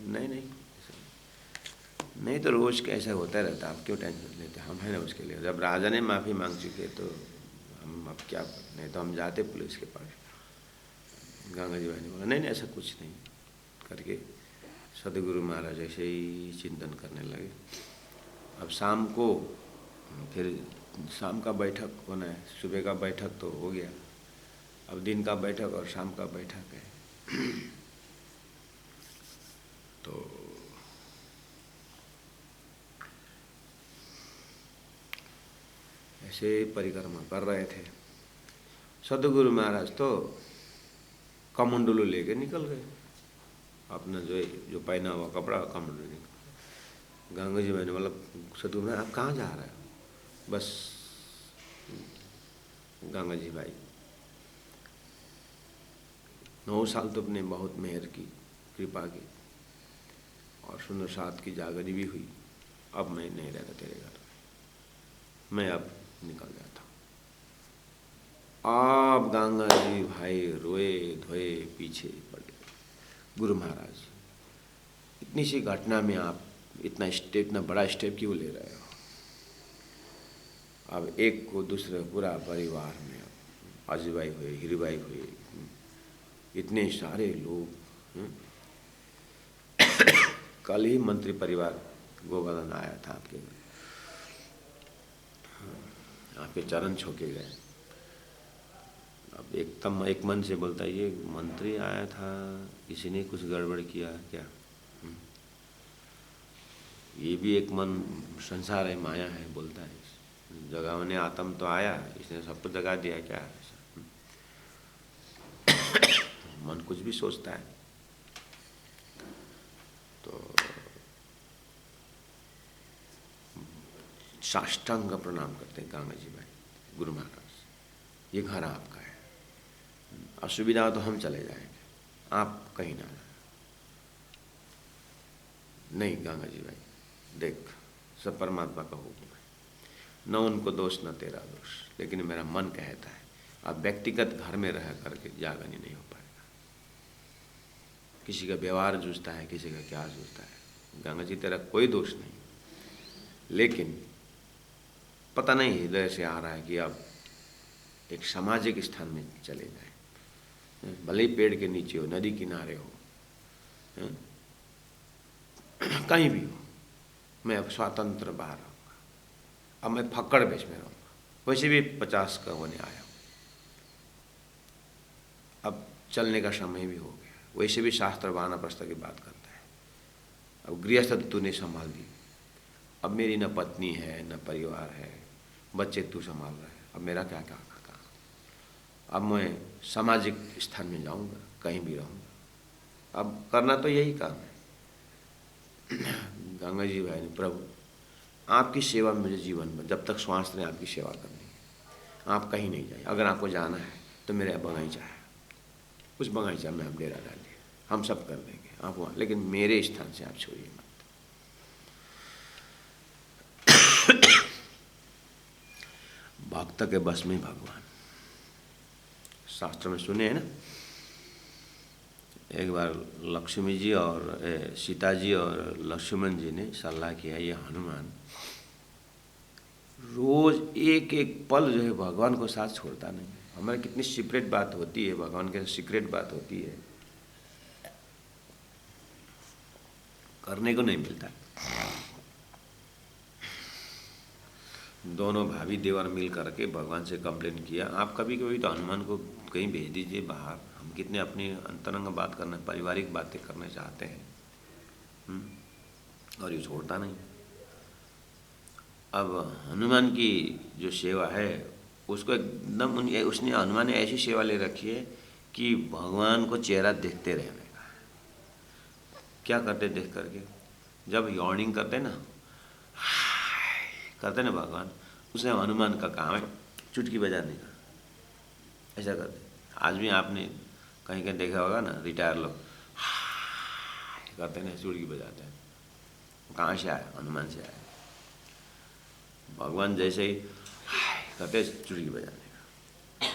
नहीं तो रोज़ कैसा होता रहता, आप क्यों टेंशन लेते, हम हैं ना उसके लिए। जब राजा ने माफ़ी मांग चुके तो हम अब क्या, नहीं तो हम जाते पुलिस के पास। गंगा जी भाई ने बोला नहीं ऐसा कुछ नहीं करके सदगुरु महाराज ऐसे ही चिंतन करने लगे। अब शाम को फिर शाम का बैठक होना है, सुबह का बैठक तो हो गया, अब दिन का बैठक और शाम का बैठक है। तो ऐसे परिक्रमा कर रहे थे। सदगुरु महाराज तो कमंडलू लेके निकल गए, अपना जो पहना हुआ कपड़ा कमंडलू निकल। गंगा जी मैंने बोला सदगुरु महाराज आप कहाँ जा रहे हो? बस गंगा जी भाई 9 साल तो अपने बहुत मेहर की, कृपा की, और सुंदर साथ की जागरी भी हुई। अब मैं नहीं रहता तेरे घर, मैं अब निकल जाता हूँ। आप गंगा जी भाई रोए धोए पीछे पड़े। गुरु महाराज, इतनी सी घटना में आप इतना बड़ा स्टेप क्यों ले रहे हो? अब एक को दूसरे पूरा परिवार में अजूबाई हुए, हीरूबाई हुए, इतने सारे लोग। कल ही मंत्री परिवार गोवर्धन आया था आपके घर, आपके चरण छू के गए। अब एकदम एक मन से बोलता है ये मंत्री आया था, किसी ने कुछ गड़बड़ किया क्या? ये भी एक मन, संसार है, माया है, बोलता है जगावने आत्म तो आया, इसने सबको जगा दिया क्या? मन कुछ भी सोचता है। तो साष्टांग प्रणाम करते हैं गंगा जी भाई, गुरु महाराज ये घर आपका है, असुविधा तो हम चले जाएंगे, आप कहीं ना जाए। नहीं गंगा जी भाई देख, सब परमात्मा का हुक्म है, न उनको दोष न तेरा दोष, लेकिन मेरा मन कहता है अब व्यक्तिगत घर में रह करके जागरण नहीं हो पाएगा। किसी का व्यवहार जूझता है, किसी का क्या जूझता है। गंगा जी तेरा कोई दोष नहीं, लेकिन पता नहीं हृदय से आ रहा है कि अब एक सामाजिक स्थान में चले जाए, भले ही पेड़ के नीचे हो, नदी किनारे हो, कहीं भी हो, मैं अब स्वतंत्र बाहर रहूँगा। अब मैं फक्कड़ बेच में रहूँगा, वैसे भी 50 का होने आया हूँ, अब चलने का समय भी हो गया, वैसे भी शास्त्र वानप्रस्थ की बात करता है। अब गृहस्थ तूने संभाल दी, अब मेरी न पत्नी है न परिवार है, बच्चे तू संभाल रहा है, अब मेरा क्या क्या काम? अब मैं सामाजिक स्थान में जाऊंगा, कहीं भी रहूँगा, अब करना तो यही काम है। गंगा जी भाई ने, प्रभु आपकी सेवा में मुझे जीवन में जब तक श्वास ने आपकी सेवा करनी है, आप कहीं नहीं जाए। अगर आपको जाना है तो मेरे बगीचा है, उस बगीचा में आप डेरा डालिए, हम सब कर देंगे, आप वहाँ, लेकिन मेरे स्थान से आप छोड़िए मत। भक्त के बस में भगवान, शास्त्र में सुने हैं ना, एक बार लक्ष्मी जी और सीता जी और लक्ष्मण जी ने सलाह किया ये हनुमान रोज एक एक पल जो है भगवान को साथ छोड़ता नहीं। हमारे कितनी सीक्रेट बात होती है, भगवान के सीक्रेट बात होती है, करने को नहीं मिलता। दोनों भाभी देवर मिल करके भगवान से कंप्लेन किया, आप कभी कभी तो हनुमान को कहीं भेज दीजिए बाहर, हम कितने अपनी अंतरंग बात करना, पारिवारिक बातें करना चाहते हैं, और ये छोड़ता नहीं। अब हनुमान की जो सेवा है उसको एकदम उसने, हनुमान ने ऐसी सेवा ले रखी है कि भगवान को चेहरा देखते रहने का। क्या करते देख करके, जब यॉर्निंग करते ना भगवान, उसे हनुमान का काम है चुटकी बजाने का, ऐसा करते। आज भी आपने कहीं कहीं देखा होगा ना, रिटायर लोग करते हैं, चुटकी बजाते हैं। कहाँ से आया? हनुमान से आया। भगवान जैसे ही कहते चुटकी बजाने का।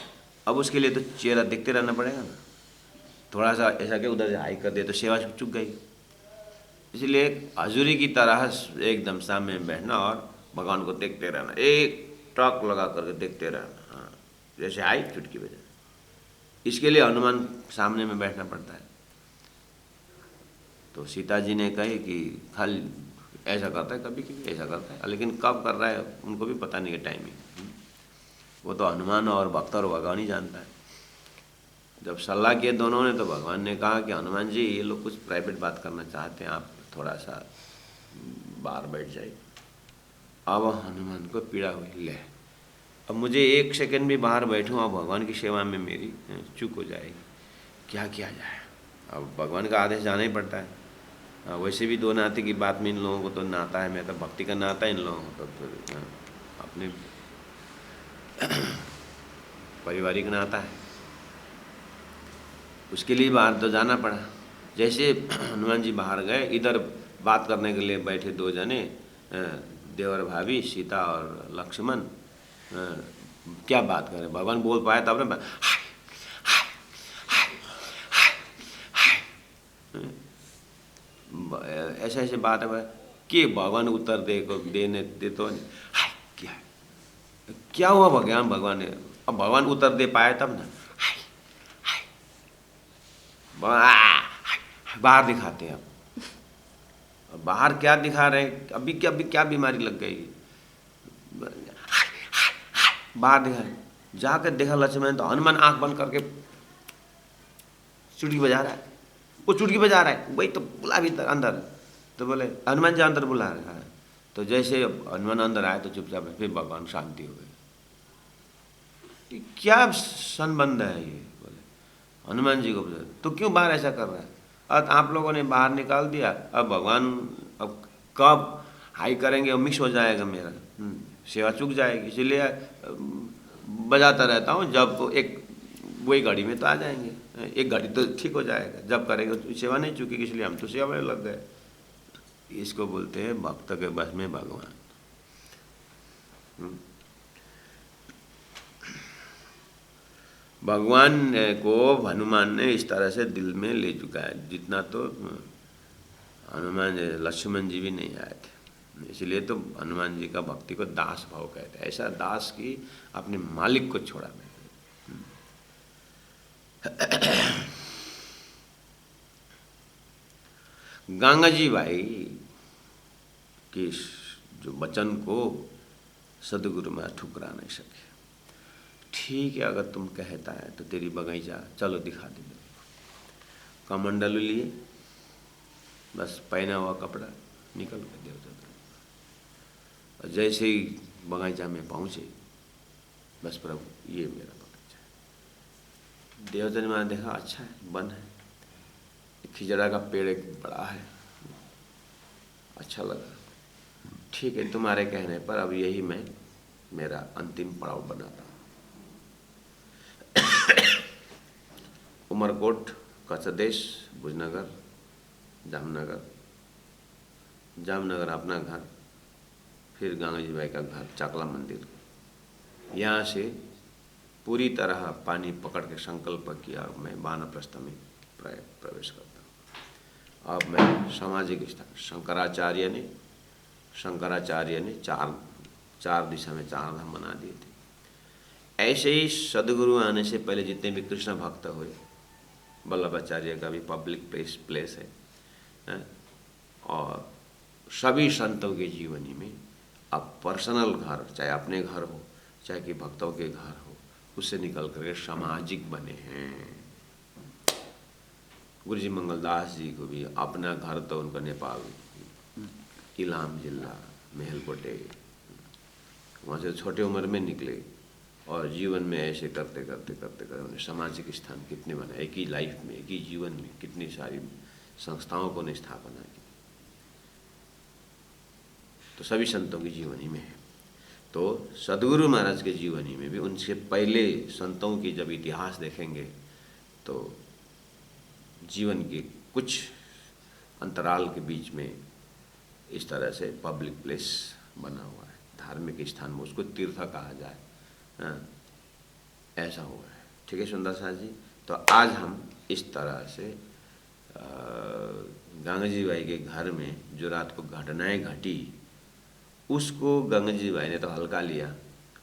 अब उसके लिए तो चेहरा देखते रहना पड़ेगा ना, थोड़ा सा ऐसा कि उधर से हाई कर दे तो सेवा चुक गई। इसलिए हजूरी की तरह एकदम सामने बैठना और भगवान को देखते रहना, एक टॉक लगा करके देखते रहना। हाँ, जैसे आई चुटकी बजा। इसके लिए हनुमान सामने में बैठना पड़ता है। तो सीता जी ने कही कि खाली ऐसा करता है, कभी कभी ऐसा करता है, लेकिन कब कर रहा है उनको भी पता नहीं है टाइमिंग। वो तो हनुमान और भक्त और भगवान ही जानता है। जब सलाह किए दोनों ने तो भगवान ने कहा कि हनुमान जी ये लोग कुछ प्राइवेट बात करना चाहते हैं, आप थोड़ा सा बाहर बैठ जाइए। अब हनुमान को पीड़ा हुई, ले अब मुझे 1 सेकंड भी बाहर बैठूं और भगवान की सेवा में मेरी चूक हो जाएगी, क्या किया जाए? अब भगवान का आदेश जाना ही पड़ता है। वैसे भी 2 नाते की बात में इन लोगों को तो नाता है, मैं तो भक्ति का नाता है इन लोगों को, तो फिर अब अपने पारिवारिक नाता है, उसके लिए बाहर तो जाना पड़ा। जैसे हनुमान जी बाहर गए, इधर बात करने के लिए बैठे दो जने, देवर भाभी सीता और लक्ष्मण। क्या बात करें, भगवान बोल पाए तब ना, ऐसे ऐसे बात है कि भगवान उत्तर देने दे तो हाय क्या क्या हुआ भगवान ने, अब भगवान उत्तर दे पाए तब ना, हाय हाय बाहर दिखाते हैं। अब बाहर क्या दिखा रहे हैं, अभी क्या बीमारी लग गई, बाहर दिखा रहे। जाकर देखा लक्ष्मण तो हनुमान आंख बंद करके चुटकी बजा रहा है, वो चुटकी बजा रहा है, वही तो बुला भीतर अंदर, तो बोले हनुमान जी अंदर बुला रहा है। तो जैसे हनुमान अंदर आए तो चुपचाप फिर भगवान शांति हो गई। क्या संबंध है ये, बोले हनुमान जी को बोले तो क्यों बाहर ऐसा कर रहा है, अब आप लोगों ने बाहर निकाल दिया, अब भगवान अब कब हाई करेंगे और मिक्स हो जाएगा मेरा, सेवा चूक जाएगी, इसलिए बजाता रहता हूँ, जब एक वही घड़ी में तो आ जाएंगे, एक घड़ी तो ठीक हो जाएगा, जब करेंगे तो सेवा नहीं चुकेगी, इसलिए हम तो सेवा में लग गए। इसको बोलते हैं भक्त के बस में भगवान। भगवान को हनुमान ने इस तरह से दिल में ले चुका है, जितना तो हनुमान लक्ष्मण जी भी नहीं आए थे। इसलिए तो हनुमान जी का भक्ति को दास भाव कहते हैं, ऐसा दास की अपने मालिक को छोड़ा नहीं। गंगा जी भाई की जो वचन को सदगुरु में ठुकरा नहीं सके। ठीक है, अगर तुम कहता है तो तेरी बगीचा चलो दिखा दे। कमंडल लिए, बस पहना हुआ कपड़ा निकल गए देवता। और जैसे ही बगीचा में पहुँचे, बस प्रभु ये मेरा बगीचा है। देवता ने मैंने देखा अच्छा है, वन है, खिजड़ा का पेड़ एक बड़ा है, अच्छा लगा। ठीक है, तुम्हारे कहने पर अब यही मैं मेरा अंतिम पड़ाव बनाता हूँ। उमरकोट, कच्छ, भुजनगर, जामनगर अपना घर, फिर गंगा जी भाई का घर चाकला मंदिर। यहाँ से पूरी तरह पानी पकड़ के संकल्प किया मैं वानप्रस्थ में प्रवेश करता हूँ। अब मैं सामाजिक स्थान, शंकराचार्य ने चार दिशा में 4 धाम बना दिए थे। ऐसे ही सदगुरु आने से पहले जितने भी कृष्ण भक्त हुए, वल्लभाचार्य का भी पब्लिक प्लेस है, और सभी संतों के जीवनी में अब पर्सनल घर, चाहे अपने घर हो चाहे कि भक्तों के घर हो, उससे निकल करके सामाजिक बने हैं। गुरु जी मंगलदास जी को भी अपना घर तो उनका नेपाल, इलाम जिला महलकोटे, वहाँ से छोटे उम्र में निकले और जीवन में ऐसे करते करते उन्हें सामाजिक स्थान कितने बनाए, एक ही लाइफ में, एक ही जीवन में कितनी सारी संस्थाओं को उन्हें स्थापना की। तो सभी संतों की जीवनी में है। तो सदगुरु महाराज के जीवनी में भी उनसे पहले संतों की जब इतिहास देखेंगे तो जीवन के कुछ अंतराल के बीच में इस तरह से पब्लिक प्लेस बना हुआ है, धार्मिक स्थान में उसको तीर्थ कहा जाए, ऐसा हुआ है। ठीक है सुंदर साथ जी, तो आज हम इस तरह से गंगा जी भाई के घर में जो रात को घटनाएं घटी, उसको गंगा जी भाई ने तो हल्का लिया,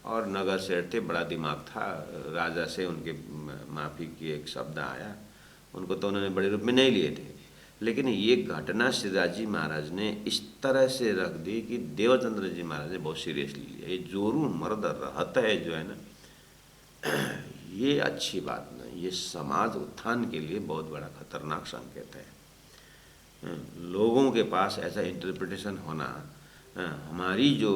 और नगर सेठ थे, बड़ा दिमाग था, राजा से उनके माफ़ी की एक शब्द आया, उनको तो उन्होंने बड़े रूप में नहीं लिए थे। लेकिन ये घटना श्रीराज जी महाराज ने इस तरह से रख दी कि देवचंद्र जी महाराज ने बहुत सीरियसली लिया। ये जोरू मर्द रहता है जो है ना, ये अच्छी बात नहीं, ये समाज उत्थान के लिए बहुत बड़ा खतरनाक संकेत है। लोगों के पास ऐसा इंटरप्रिटेशन होना, हमारी जो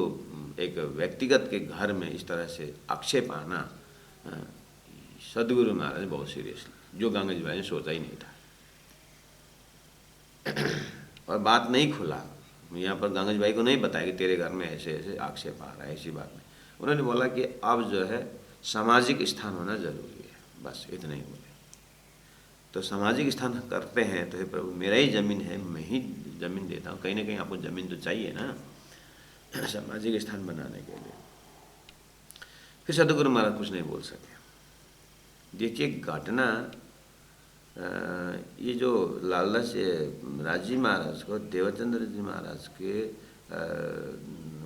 एक व्यक्तिगत के घर में इस तरह से आक्षेप आना, सदगुरु महाराज ने बहुत सीरियसली, जो गंगा जी भाई ने सोचा ही नहीं था। और बात नहीं खुला, यहाँ पर गंगा जी भाई को नहीं बताया कि तेरे घर में ऐसे ऐसे आक्षेप आ रहा है, ऐसी बात नहीं। उन्होंने बोला कि अब जो है सामाजिक स्थान होना जरूरी है, बस इतना ही बोले। तो सामाजिक स्थान करते हैं तो हे प्रभु मेरा ही ज़मीन है, मैं ही ज़मीन देता हूँ, कहीं ना कहीं आपको ज़मीन तो चाहिए ना सामाजिक स्थान बनाने के लिए। फिर सदगुरु महाराज कुछ नहीं बोल सके। देखिए घटना, ये जो लालच राजी महाराज को देवचंद्र जी महाराज के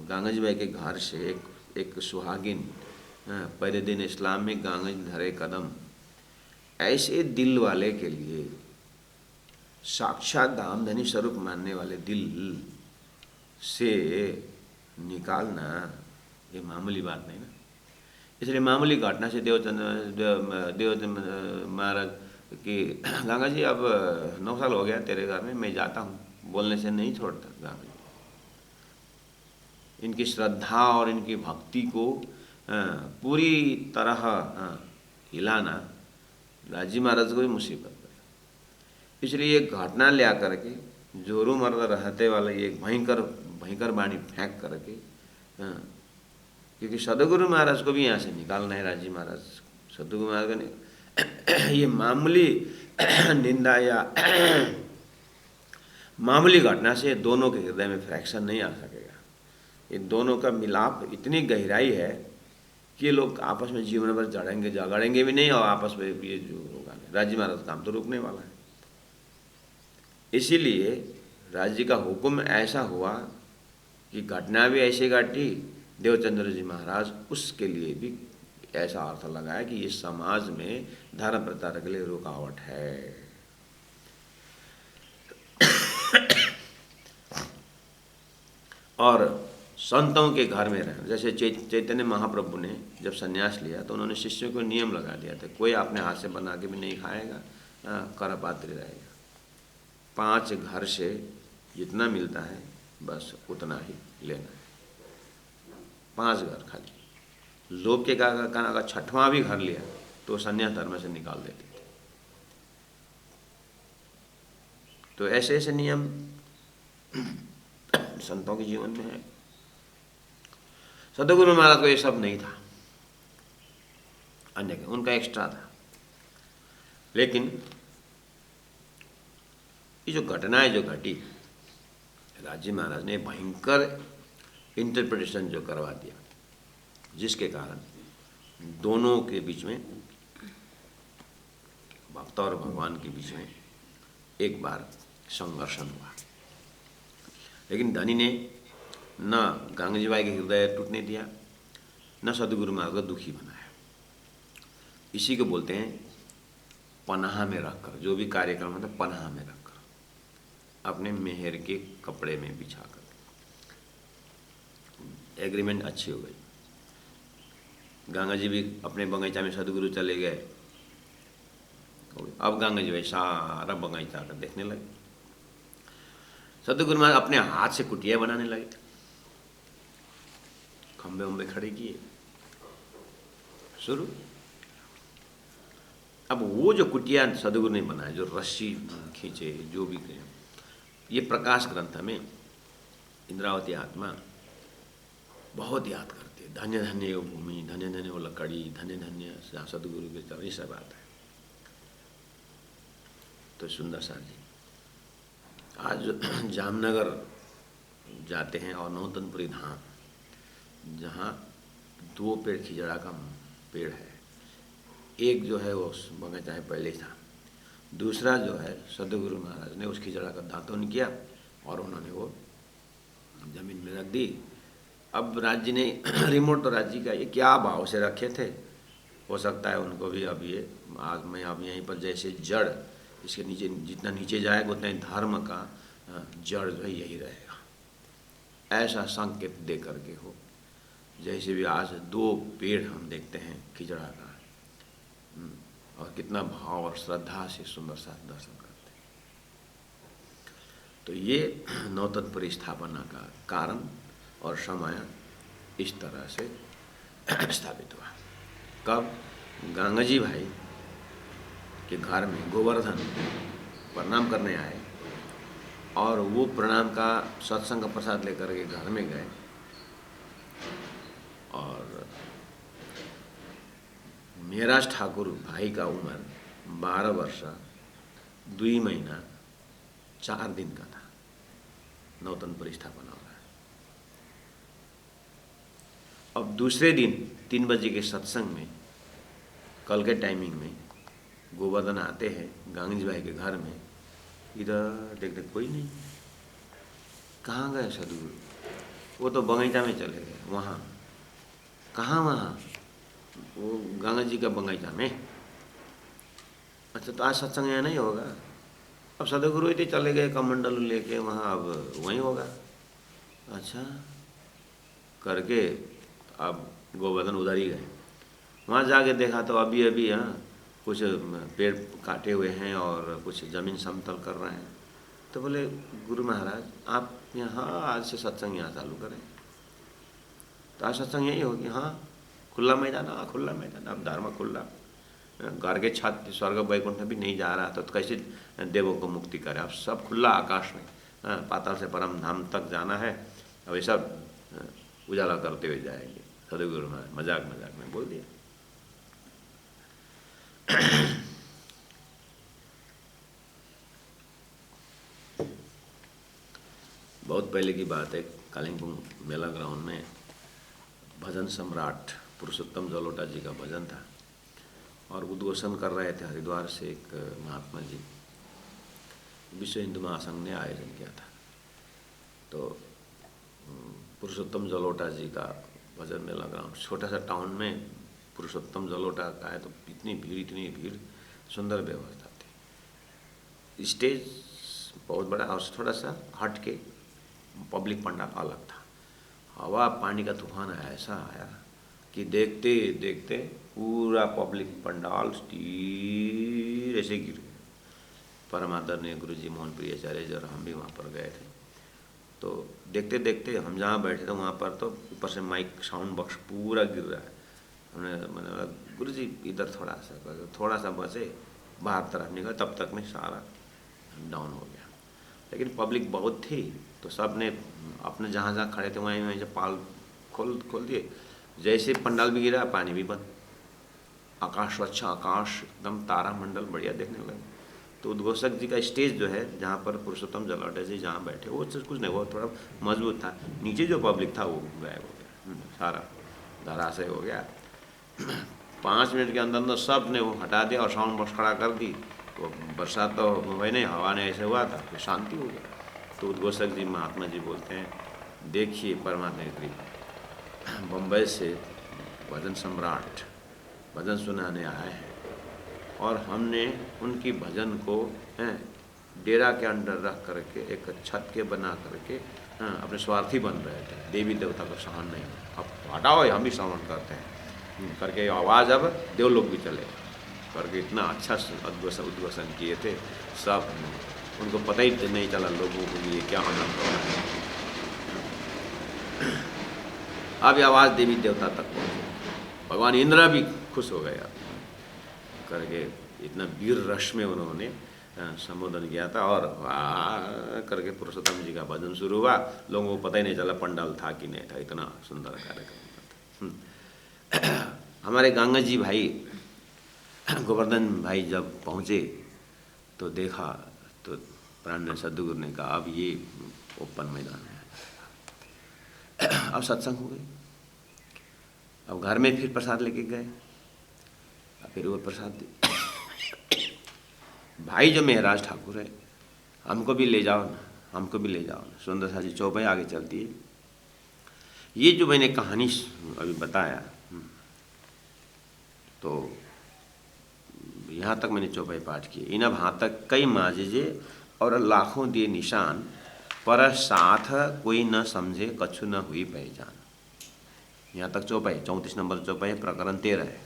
गांगजी भाई के घर से एक सुहागिन, पहले दिन इस्लाम में गांगजी धरे कदम, ऐसे दिल वाले के लिए साक्षात धामधनी स्वरूप मानने वाले दिल से निकालना ये मामूली बात नहीं ना। इसलिए मामूली घटना से देवचंद्र महाराज कि गंगा जी अब 9 साल हो गया तेरे घर में, मैं जाता हूँ, बोलने से नहीं छोड़ता गंगा जी। इनकी श्रद्धा और इनकी भक्ति को पूरी तरह हिलाना राजी महाराज को भी मुसीबत पड़ी। इसलिए एक घटना ले आकर के जोरू मर्द रहते वाले एक भयंकर बाणी फेंक करके, क्योंकि सदगुरु महाराज को भी यहाँ से निकालना है। राजी महाराज सदगुरु महाराज को ये मामूली निंदा या मामूली घटना से दोनों के हृदय में फ्रैक्शन नहीं आ सकेगा। ये दोनों का मिलाप इतनी गहराई है कि लोग आपस में जीवन भर झगड़ेंगे भी नहीं और आपस में ये जो होगा नहीं। राजी महाराज काम तो रुकने वाला है। इसीलिए राजी का हुक्म ऐसा हुआ कि घटना भी ऐसी घटी, देवचंद्र जी महाराज उसके लिए भी ऐसा अर्थ लगाया कि ये समाज में धर्म प्रचार के लिए रुकावट है। और संतों के घर में रहना, जैसे चैतन्य महाप्रभु ने जब संन्यास लिया तो उन्होंने शिष्यों को नियम लगा दिया था, कोई अपने हाथ से बना के भी नहीं खाएगा, करपात्री रहेगा। 5 घर से जितना मिलता है बस उतना ही लेना है। 5 घर खाली। लोग के का अगर 6वां भी घर लिया तो संन्यास धर्म से निकाल देते थे। तो ऐसे ऐसे नियम संतों के जीवन में है। सदगुरु महाराज को ये सब नहीं था, अन्य उनका एक्स्ट्रा था। लेकिन ये जो घटनाएं जो घटी, राजी महाराज ने भयंकर इंटरप्रिटेशन जो करवा दिया, जिसके कारण दोनों के बीच में, भक्त और भगवान के बीच में एक बार संघर्षण हुआ। लेकिन धनी ने न गांगजी भाई के हृदय टूटने दिया, न सदगुरु महाराज को दुखी बनाया। इसी को बोलते हैं पनाह में रखकर, जो भी कार्यक्रम होता है पनाह में रखकर, अपने मेहर के कपड़े में बिछाकर। एग्रीमेंट अच्छी हो गई। गंगा जी भी अपने बगीचा में सदगुरु चले गए। अब गंगा जी भाई सारा बगीचा का देखने लगे। सदगुरु महाराज अपने हाथ से कुटिया बनाने लगे, खंबे उम्बे खड़े किए शुरू। अब वो जो कुटिया सदगुरु ने बनाया, जो रस्सी खींचे, जो भी किया, ये प्रकाश ग्रंथ में इंद्रावती आत्मा बहुत याद करती है। धन्य धन्य वो भूमि, धन्य धन्य वो लकड़ी, धन्य धन्य सदगुरु के चरण, ये सब बात है। तो सुंदर सा जी आज जामनगर जाते हैं और नौतनपुरी धाम, जहाँ 2 पेड़ खिजड़ा का पेड़ है। एक जो है वो बगीचा है पहले था, दूसरा जो है सदगुरु महाराज ने उस खिजड़ा का दातुन किया और उन्होंने वो जमीन में रख दी। अब राज्य ने रिमोट तो राज्य का, ये क्या भाव से रखे थे, हो सकता है उनको भी अब ये आज मैं अब यहीं पर जैसे जड़, इसके नीचे जितना नीचे जाएगा उतना ही धर्म का जड़ जो है यही रहेगा, ऐसा संकेत दे करके हो। जैसे भी आज 2 पेड़ हम देखते हैं खिजड़ा का, और कितना भाव और श्रद्धा से सुंदर सा दर्शन करते हैं। तो ये नौतनपुरी स्थापना का कारण और समय इस तरह से स्थापित हुआ। कब गंगाजी भाई के घर में गोवर्धन प्रणाम करने आए और वो प्रणाम का सत्संग का प्रसाद लेकर के घर में गए, और मेहराज ठाकुर भाई का उम्र 12 वर्ष 2 महीना 4 दिन का था। नौतन परिस्थापना हो रहा है। अब दूसरे दिन 3 बजे के सत्संग में, कल के टाइमिंग में गोवर्धन आते हैं गांगी भाई के घर में। इधर देखते कोई नहीं। कहाँ गए सदगुरु? वो तो बगीचा में चले गए। वहाँ कहाँ? वहाँ वो गंगा जी का बगीचा में। अच्छा, तो आज सत्संग यहाँ नहीं होगा। अब सदगुरु इतने चले गए कमंडल लेके वहाँ, अब वहीं होगा। अच्छा करके अब गोवर्धन उधर ही गए। वहाँ जाके देखा तो अभी अभी कुछ पेड़ काटे हुए हैं और कुछ ज़मीन समतल कर रहे हैं। तो बोले गुरु महाराज आप यहाँ आज से सत्संग यहाँ चालू करें। तो आज सत्संग यही होगी। हाँ, खुला मैदान। हाँ, खुला मैदान। अब धर्म खुला। घर के छत स्वर्ग वैकुंठ भी नहीं जा रहा तो कैसे देवों को मुक्ति करे? अब सब खुला आकाश में, पाताल से परम धाम तक जाना है। अब ये सब उजाला करते हुए जाएंगे। सदगुरु महाराज मजाक मजाक में बोल दिया। बहुत पहले की बात है, कालिम्पोंग मेला ग्राउंड में भजन सम्राट पुरुषोत्तम जलोटा जी का भजन था और उद्घोषण कर रहे थे हरिद्वार से एक महात्मा जी। विश्व हिंदू महासंघ ने आयोजन किया था। तो पुरुषोत्तम जलोटा जी का भजन मेला ग्राउंड, छोटा सा टाउन में पुरुषोत्तम जलोटा का है, तो इतनी भीड़, सुंदर व्यवस्था थी। स्टेज बहुत बड़ा और थोड़ा सा हट के पब्लिक पंडाल अलग था। हवा पानी का तूफान ऐसा आया कि देखते देखते पूरा पब्लिक पंडाल तीर ऐसे गिर गया। परमादरणीय गुरुजी मोहन प्रियाचार्य जी और हम भी वहाँ पर गए थे। तो देखते देखते हम जहाँ बैठे थे वहाँ पर तो ऊपर से माइक साउंड बॉक्स पूरा गिर रहा है। हमने मैंने बोला गुरुजी इधर थोड़ा सा बचे, बाहर तरफ निकल, तब तक में सारा डाउन हो गया। लेकिन पब्लिक बहुत थी तो सब ने अपने जहाँ जहाँ खड़े थे वहीं वहीं से पाल खोल दिए। जैसे पंडाल भी गिरा पानी भी बंद, आकाश स्वच्छ, आकाश एकदम तारा मंडल बढ़िया देखने लगे। तो उद्घोषक जी का स्टेज जो है जहाँ पर पुरुषोत्तम जलोटा जी जहाँ बैठे, वो कुछ नहीं, वो थोड़ा मजबूत था। नीचे जो पब्लिक था वो गायब हो गया, सारा धराशय हो गया। 5 मिनट के अंदर सब ने वो हटा दिया और साउंड बॉक्स खड़ा कर दी। तो बरसात तो वही नहीं, हवा ने ऐसे हुआ था, फिर शांति हो गया। तो उद्घोषक जी महात्मा जी बोलते हैं, देखिए परमात्मा की कृपा, बम्बई से भजन सम्राट भजन सुनाने आए हैं और हमने उनकी भजन को डेरा के अंदर रख करके एक छत के बना करके अपने स्वार्थी बन रहे थे। देवी देवता को सहन नहीं, अब हटाओ हम भी सहन करते हैं करके आवाज़ अब देवलोक भी चले करके इतना अच्छा उद्घोषण किए थे। सब उनको पता ही नहीं चला लोगों को ये क्या होना है। अब आवाज़ देवी देवता तक पहुँची। भगवान इंद्र भी खुश हो गया करके इतना वीर रस में उन्होंने संबोधन किया था और करके पुरुषोत्तम जी का भजन शुरू हुआ। लोगों को पता ही नहीं चला पंडाल था कि नहीं था, इतना सुंदर कार्यक्रम था। हमारे गंगा जी भाई गोवर्धन भाई जब पहुँचे तो देखा तो प्राण सद्गुरु ने कहा अब ये ओपन मैदान है। अब सत्संग हो गई। अब घर में फिर प्रसाद लेके गए, फिर वो प्रसाद भाई जो मेहराज ठाकुर है, हमको भी ले जाओ ना, हमको भी ले जाओ ना। सुंदर सा जी चौपाई आगे चलती है। ये जो मैंने कहानी अभी बताया तो यहाँ तक मैंने चौपाई पाठ की। इन अब तक कई माजिजे और लाखों दिए निशान, पर साथ कोई न समझे कछु न हुई पहचान। यहाँ तक चौपाई 34 नंबर चौपाई प्रकरण 13 है।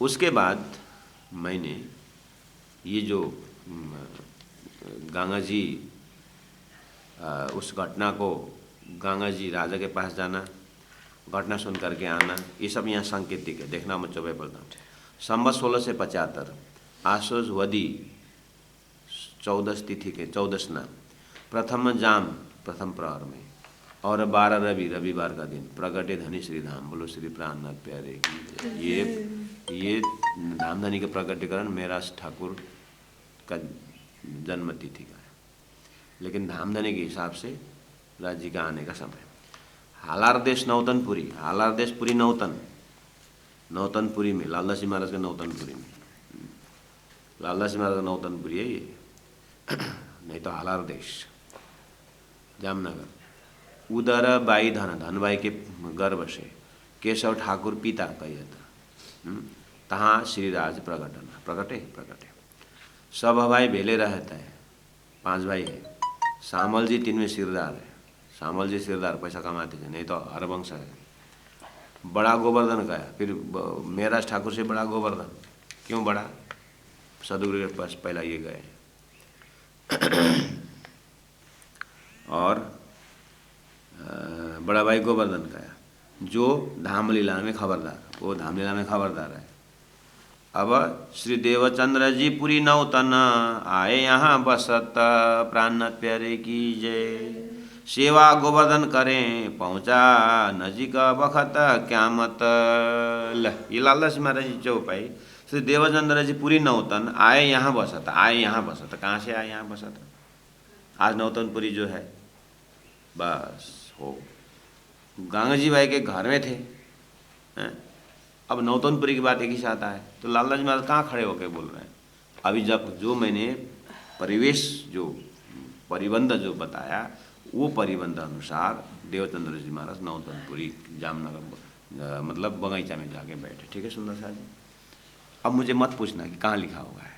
उसके बाद मैंने ये जो गंगा जी उस घटना को, गंगा जी राजा के पास जाना, घटना सुन करके आना, ये सब यहाँ सांकेतिक है। देखना मैं चौपाई पढ़ता हूँ। संवत 1675 आसोज वदी 14 तिथि के 14 प्रथम जाम प्रथम प्रहर में और 12 रवि रविवार का दिन प्रगटे धनी श्री धाम। बोलो श्री प्राणनाथ प्यारे की। ये ये धामधनी का प्रकटीकरण मेराज ठाकुर का जन्म तिथि का है, लेकिन धामधनी के हिसाब से राज्य का आने का समय। हालार देश नौतनपुरी, हालार देश पुरी नौतनपुरी में, लालदास जी महाराज का नौतनपुरी में, लालदास जी महाराज का नौतनपुरी है ये, नहीं तो हालार देश जामनगर। उदर बाई धनबाई के गर्भ से केशव ठाकुर पिता कहिए तहाँ श्रीराज प्रकटे। सब भाई भेले रहता है, 5 भाई है। सामल जी 3 में सिरदार है, सामल जी सिरदार पैसा कमाते थे, नहीं तो हरवंश है। बड़ा गोवर्धन का है, फिर मेराज ठाकुर से बड़ा गोवर्धन, क्यों बड़ा? सदगुरु के पास पहला ये गए। और बड़ा भाई गोवर्धन का है, जो धामलीला में खबरदार, वो धामलीला में खबरदार है। अब श्री देवचंद्र जी पुरी नौतन आए यहाँ बसत, प्राणनाथ प्यारे की जय। सेवा गोवर्धन करें पहुँचा नजीक बखत क्यामत। ये लालदास महाराज जी चौपाई। श्री देवचंद्र जी पुरी नौतन आए यहाँ बसत, आए यहाँ बसत, कहाँ से आए यहाँ बसत? आज नौतनपुरी जो है बस हो गंगा जी भाई के घर में थे हैं? अब नौतनपुरी की बात एक ही साथ आए तो लालदास महाराज कहाँ खड़े होकर बोल रहे हैं? अभी जब जो मैंने परिवेश जो परिबंध जो बताया वो परिबंध अनुसार देवचंद्र जी महाराज नौतनपुरी जामनगर मतलब बगीचा में जाके बैठे। ठीक है सुंदर साहब जी, अब मुझे मत पूछना कि कहाँ लिखा हुआ है,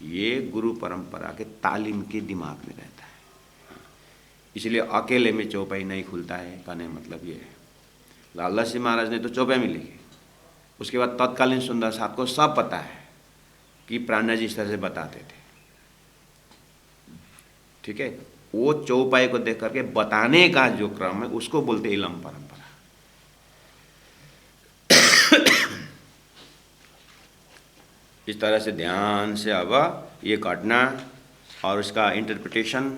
ये गुरु परंपरा के तालीम के दिमाग में रहता है, इसलिए अकेले में चौपाई नहीं खुलता है। कहने मतलब ये है लालदास जी महाराज ने तो चौपाई में लिखे, उसके बाद तत्कालीन सुंदर साहब को सब पता है कि प्राणनाथ जी इस तरह से बताते थे। ठीक है, वो चौपाई को देख करके बताने का जो क्रम है उसको बोलते इलम परंपरा। इस तरह से ध्यान से अब ये घटना और उसका इंटरप्रिटेशन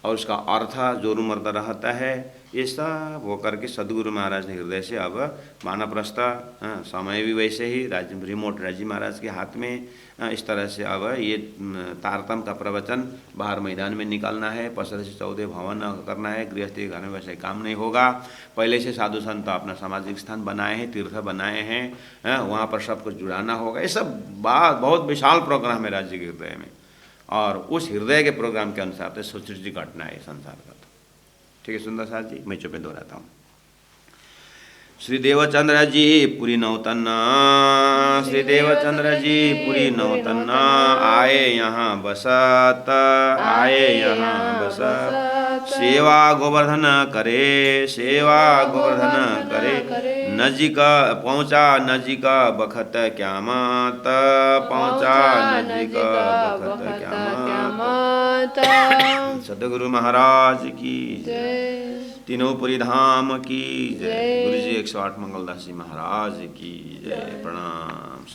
और उसका अर्थ जोरू मर्दा रहता है, ये सब वो करके सदगुरु महाराज ने हृदय से अब वानप्रस्थ, समय भी वैसे ही रिमोट राजी महाराज के हाथ में, इस तरह से अब ये तारतम का प्रवचन बाहर मैदान में निकालना है। 15 से 14 भवन करना है, गृहस्थी घर में वैसे काम नहीं होगा। पहले से साधु संत अपना सामाजिक स्थान बनाए हैं, तीर्थ बनाए हैं, वहाँ पर सब कुछ जुड़ाना होगा। ये सब बात बहुत विशाल प्रोग्राम है राज्य के हृदय में, और उस हृदय के प्रोग्राम के अनुसार तो सुसृष्टि घटना है संसार का। ठीक है सुंदर साहब जी, मैं चुपे दोहराता हूँ। श्री देवचंद्र जी पुरी नौतन, श्री देवचंद्र जी पुरी नौतन आए यहाँ बसत, आए यहाँ बसत। सेवा गोवर्धन करे, सेवा गोवर्धन करे। नजीक पहुँचा नजीक बखत क्यामत, पहुँचा नजीक बखत क्यामत। सदगुरु महाराज की जय, तीनों पुरी धाम की जय। गुरु जी 108 मंगलदास जी महाराज की जय। प्रणाम।